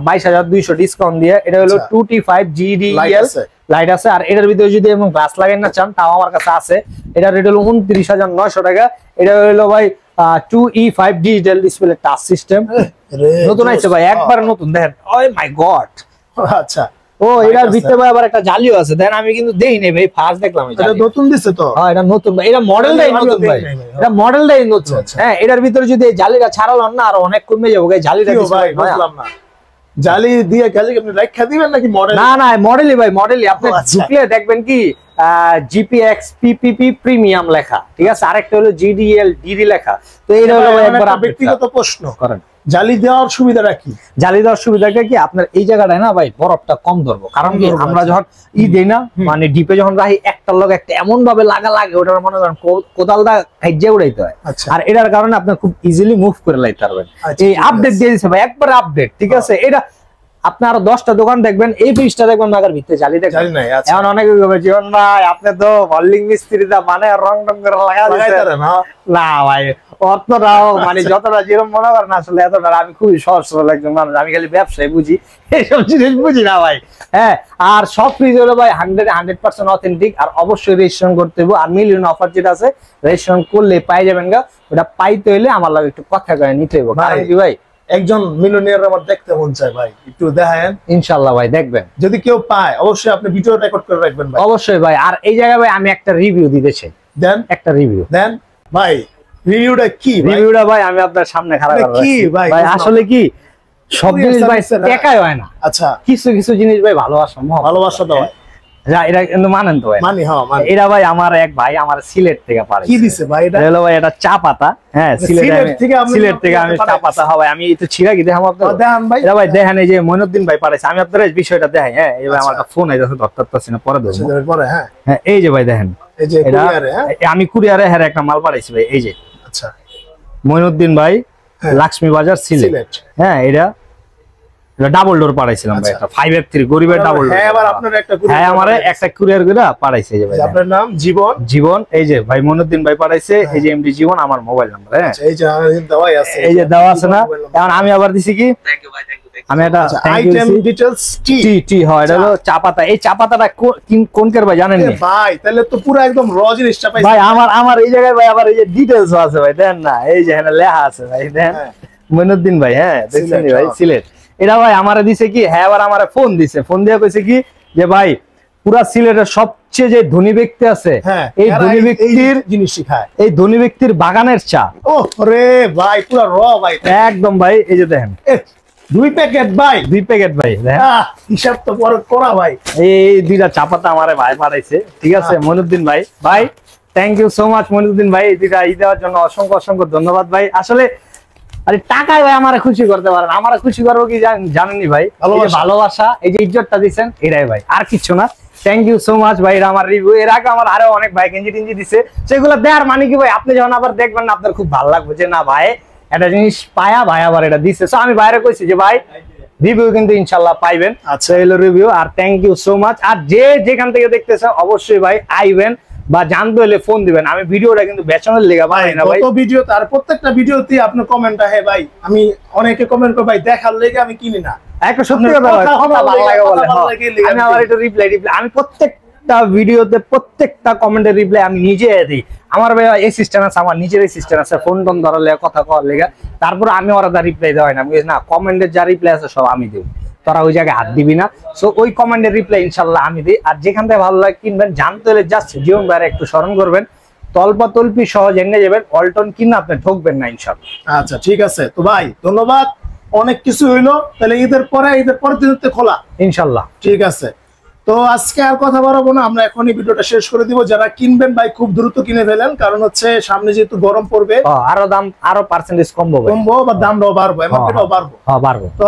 22,200 ডিসকাউন্ট দিয়ে। এটা হলো 2T5 GDEL লাইট আছে। আর এটার ভিতরে যদি এবং গ্লাস লাগাই না চান, তাও আমার কাছে আছে। এটার রেট হলো 29,900 টাকা। এটা হলো ভাই 2E5 digital display touch system, নতুন আছে ভাই, একবার নতুন। দেখেন, ও মাই গড। আচ্ছা, ও এটার ভিতরে ভাই আবার একটা জালিও আছে। দেন আমি কিন্তু দেই নাই ভাই, ফার্স্ট দেখলাম। এটা নতুন দিছে তো? হ্যাঁ, এটা নতুন ভাই, এটা মডেলটাই নতুন ভাই, এটা মডেলটাই নতুন। হ্যাঁ, এটার ভিতরে যদি এই জালিটা ছাড়ালো না, আর অনেক কমে যাবে ভাই জালিটা। ভাই বুঝলাম না, জালি দিয়ে গেলে আপনি রাখা দিবেন নাকি মডেল? না না, মডেলই ভাই, মডেলই। আপনি ঢুকলে দেখবেন কি GPX PPP প্রিমিয়াম লেখা, ঠিক আছে। আরেকটা হলো GDL DD লেখা। তো এটা হলো একবার ব্যক্তিগত প্রশ্ন করেন, জালি দেওয়ার সুবিধাটা কি? জালি দেওয়ার সুবিধাটা কি, আপনার এই জায়গাটায় না ভাই বরফটা কম ধরবো। কারণ কি, আমরা যখন দেই না, মানে ডিপে যখন রাখি, একটার লগে একটা এমন ভাবে লাগে, ওটার মনে করেন কোদালটা খাইজে উড়াইতে হয়। আর এটার কারণে আপনি খুব ইজিলি মুভ করে লাইতে পারবেন। এই আপডেট দিয়ে দিচ্ছে ভাই, একবার আপডেট, ঠিক আছে। এটা আপনি আরো 10টা দোকান দেখবেন, এই পিসটা দেখবেন নাগার ভিতরে জালি দেখবেন। এখন অনেকে জীবন ভাই আপনি তো হল্ডিং মিস্ত্রি দা, মানে রং টং করে লাগাই না ভাই, অতটাও মানে যতটা যেরকম মনে করেন আসলে এতটা। আমি খুবই সহজ সরল একজন মানুষ, আমি খালি ব্যবসায় বুঝি, এইসব জিনিস বুঝি না ভাই। হ্যাঁ, আর সব ফ্রিজ হলো ভাই 100% অথেন্টিক। আর অবশ্যই রেজিস্ট্রেশন করতে হবে। আর মিলিয়ন অফার যেটা আছে, রেজিস্ট্রেশন করলে পাই যাবেন গা। ওটা পাইতে হইলে আমার লাগে একটু কথা কয়ে নিতে হবে। কারণ কি ভাই, একজন মিলিয়নিয়ার আমার দেখতে মন চায় ভাই, একটু দেখায়েন। ইনশাআল্লাহ ভাই দেখবেন, যদি কেউ পায় অবশ্যই আপনি ভিডিও রেকর্ড করে রাখবেন ভাই। অবশ্যই ভাই। আর এই জায়গায় ভাই আমি একটা রিভিউ দিতে চাই। দেন, একটা রিভিউ দেন ভাই। রিভিউটা কি ভাই? রিভিউটা ভাই আমি আপনার সামনে খারাপ করব কি ভাই? ভাই আসলে কি, সব জিনিস ভাই একাই হয় না। আচ্ছা, কিছু কিছু জিনিস ভাই ভালোবাসা দাও। এটা কিন্তু মানেন তো ভাই? মানি, হ্যাঁ মানি। এটা ভাই আমার এক ভাই আমার সিলেট থেকে পারে। কি দিছে ভাই এটা? হলো ভাই এটা চা পাতা। হ্যাঁ, সিলেট থেকে আমি চা পাতা। হয় আমি একটু ছিড়া কি দেখাম আপনাদের? দেখান ভাই। এটা ভাই দেখেন, এই যে মইনুদ্দিন ভাই পারেছে। আমি আপনাদের বিষয়টা দেখাই। হ্যাঁ, এবার আমার একটা ফোন আইতাছে, ধরতে না, পরে ধরবো। পরে হ্যাঁ, হ্যাঁ, এই যে ভাই দেখেন, এই যে কুরিয়ারে। হ্যাঁ, আমি কুরিয়ারে হ্যাঁ একটা মাল পাঠাইছি ভাই। এই যে আচ্ছা, মইনুদ্দিন ভাই, লক্ষ্মী বাজার সিলেট। হ্যাঁ, এটা ডাবল ডোর পাঠাইছিলাম ভাই, একটা 5F3 গরিবের ডাবল ডোর। হ্যাঁ, আবার আপনার একটা কুরিয়ার। হ্যাঁ, আমারে একটা কুরিয়ার করে পাঠাইছে। এই যে ভাই, আপনার নাম জীবন। জীবন, এই যে ভাই মইনুদ্দিন ভাই পাঠাইছে। এই যে এমডি জীবন, আমার মোবাইল নাম্বার। হ্যাঁ, এই যে দেওয়াই আছে, এই যে দেওয়া আছে না। এখন আমি আবার দিছি কি, আমি একটা আইটেম ডিটেইলস টি হয়। এটা হলো চা পাতা। এই চা পাতাটা কোন কের ভাই জানেন না ভাই? তাহলে তো পুরো একদম র জিনিসটা পাইছেন ভাই। আমার এই জায়গায় ভাই আবার এই যে ডিটেইলস আছে ভাই, দেন না, এই যে এখানে লেখা আছে ভাই, দেন মইনুদ্দিন ভাই। হ্যাঁ, দেখছেন ভাই, সিলেট। এটা ভাই আমারে দিছে কি, হ্যাঁ আবার আমারে ফোন দিছে। ফোন দিয়ে কইছে কি যে ভাই পুরা সিলেটের সবচেয়ে যে ধনী ব্যক্তি আছে, এই ধনী ব্যক্তির জিনিস শিখায়, এই ধনী ব্যক্তির বাগানের চা। ও রে ভাই, পুরা র ভাই, একদম ভাই। এই যে দেখেন 2 প্যাকেট ভাই, 2 প্যাকেট ভাই। হিসাব তো বড় করা ভাই। এই দুইটা চা পাতা আমারে ভাই পাঠাইছে, ঠিক আছে। মইনুদ্দিন ভাই, ভাই thank you so much Moinuddin ভাই। এই দুইটা দেওয়ার জন্য অসংখ্য অসংখ্য ধন্যবাদ ভাই। আসলে আরে টাকায় ভাই আমারে খুশি করতে পারেন, আমারে খুশি করবো কি জানেননি ভাই? ভালোবাসা, এই যে ইজ্জতটা দিচ্ছেন, এটাই ভাই, আর কিছু না। থ্যাংক ইউ সো মাচ ভাই। এটা আমার রিভিউ। এর আগে আমার আরো অনেক ভাই গেঞ্জি টেঞ্জি দিছে, সেগুলো দেওয়ার মানে কি ভাই, আপনি যখন আবার দেখবেন আপনার খুব ভালো লাগবে যে না ভাই একটা জিনিস পায়া ভাই আবার এটা দিছে। সো আমি বাইরে কইছি যে ভাই রিভিউ কিন্তু ইনশাআল্লাহ পাইবেন। আচ্ছা, এলো রিভিউ। আর থ্যাংক ইউ সো মাচ। আর যে যেখান থেকে দেখতেছেন অবশ্যই ভাই আইবেন, বা জানতে হলে ফোন দিবেন। আমি ভিডিওটা কিন্তু বেচনের লেগা বানাই না ভাই। কত ভিডিও, তার প্রত্যেকটা ভিডিওতে আপনি কমেন্ট আহে ভাই। আমি অনেকে কমেন্ট করে ভাই দেখার লেগে আমি কিনি না। একটা সত্যি কথা ভাই, কথা ভালো লাগে বলে আমি আবার একটু রিপ্লাই আমি প্রত্যেকটা ভিডিওতে প্রত্যেকটা কমেন্টের রিপ্লাই আমি নিজে দিই। আমার ভাই এই সিস্টেম আছে, আমার নিজের এই সিস্টেম আছে, ফোন টোন ধরার লেগে কথা কওয়ার লেগে। তারপর আমি ওরা রিপ্লাই দেওয়া হয় না, না কমেন্টের যা রিপ্লাই আছে সব আমি দেব, তোরা ওই জায়গায় হাত দিবি না। সো ওই কমেন্টের রিপ্লাই ইনশাল্লাহ আমি দিই। আর যেখান থেকে ভালো লাগে কিনবেন, জানতে হলে জাস্ট জীবন ভাইয়ের একটু স্মরণ করবেন, তল্পা তল্পি সহজ এনে যাবেন, অল্টন কিনা আপনি ঠকবেন না ইনশাল্লাহ। আচ্ছা ঠিক আছে, তো ভাই ধন্যবাদ, অনেক কিছু হইলো। তাহলে ঈদের পরে দিন খোলা ইনশাল্লাহ। ঠিক আছে, তো আজকে আর কথা বাড়াবো না, আমরা এখনই ভিডিওটা শেষ করে দিব। যারা কিনবেন ভাই খুব দ্রুত কিনে ফেলেন, কারণ হচ্ছে সামনে যেহেতু গরম পড়বে, আরো দাম আরো পার্সেন্টেজ কমবো বা দামটাও বাড়বো, এমআরপিটাও বাড়বো। তো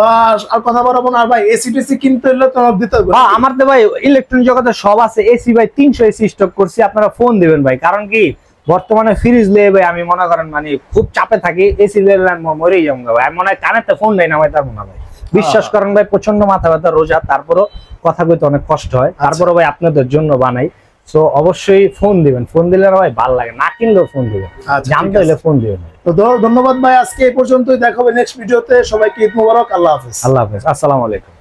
আর কথা বাড়াবো না। আর ভাই এসি টেসি কিনতে হলে তো দিতে হবে। আমার তো ভাই ইলেকট্রনিক জগতে সব আছে। এসি ভাই 300 এসি স্টক করছি, আপনারা ফোন দিবেন ভাই। কারণ কি বর্তমানে ফ্রিজ লিয়ে ভাই আমি মনে করেন মানে খুব চাপে থাকি, এসি লিয়ে মরেই যাবো ভাই। আমি মনে হয় কানেতে ফোন দেয় না ভাই, তার মনে ভাই বিশ্বাস করেন ভাই, প্রচন্ড মাথা ব্যথা, রোজা, তারপরও কথা কইতে অনেক কষ্ট হয়, তারপরে ভাই আপনাদের জন্য বানাই। সো অবশ্যই ফোন দিবেন, ফোন দিলে ভাই ভালো লাগে, না কিনলেও ফোন দিবেন, জানতে হলে ফোন দিবেন। তো ধন্যবাদ ভাই, আজকে এই পর্যন্তই, দেখা হবে নেক্সট ভিডিওতে। সবাইকে ঈদ মোবারক, আল্লাহ হাফেজ। আল্লাহ হাফেজ, আসসালামু আলাইকুম।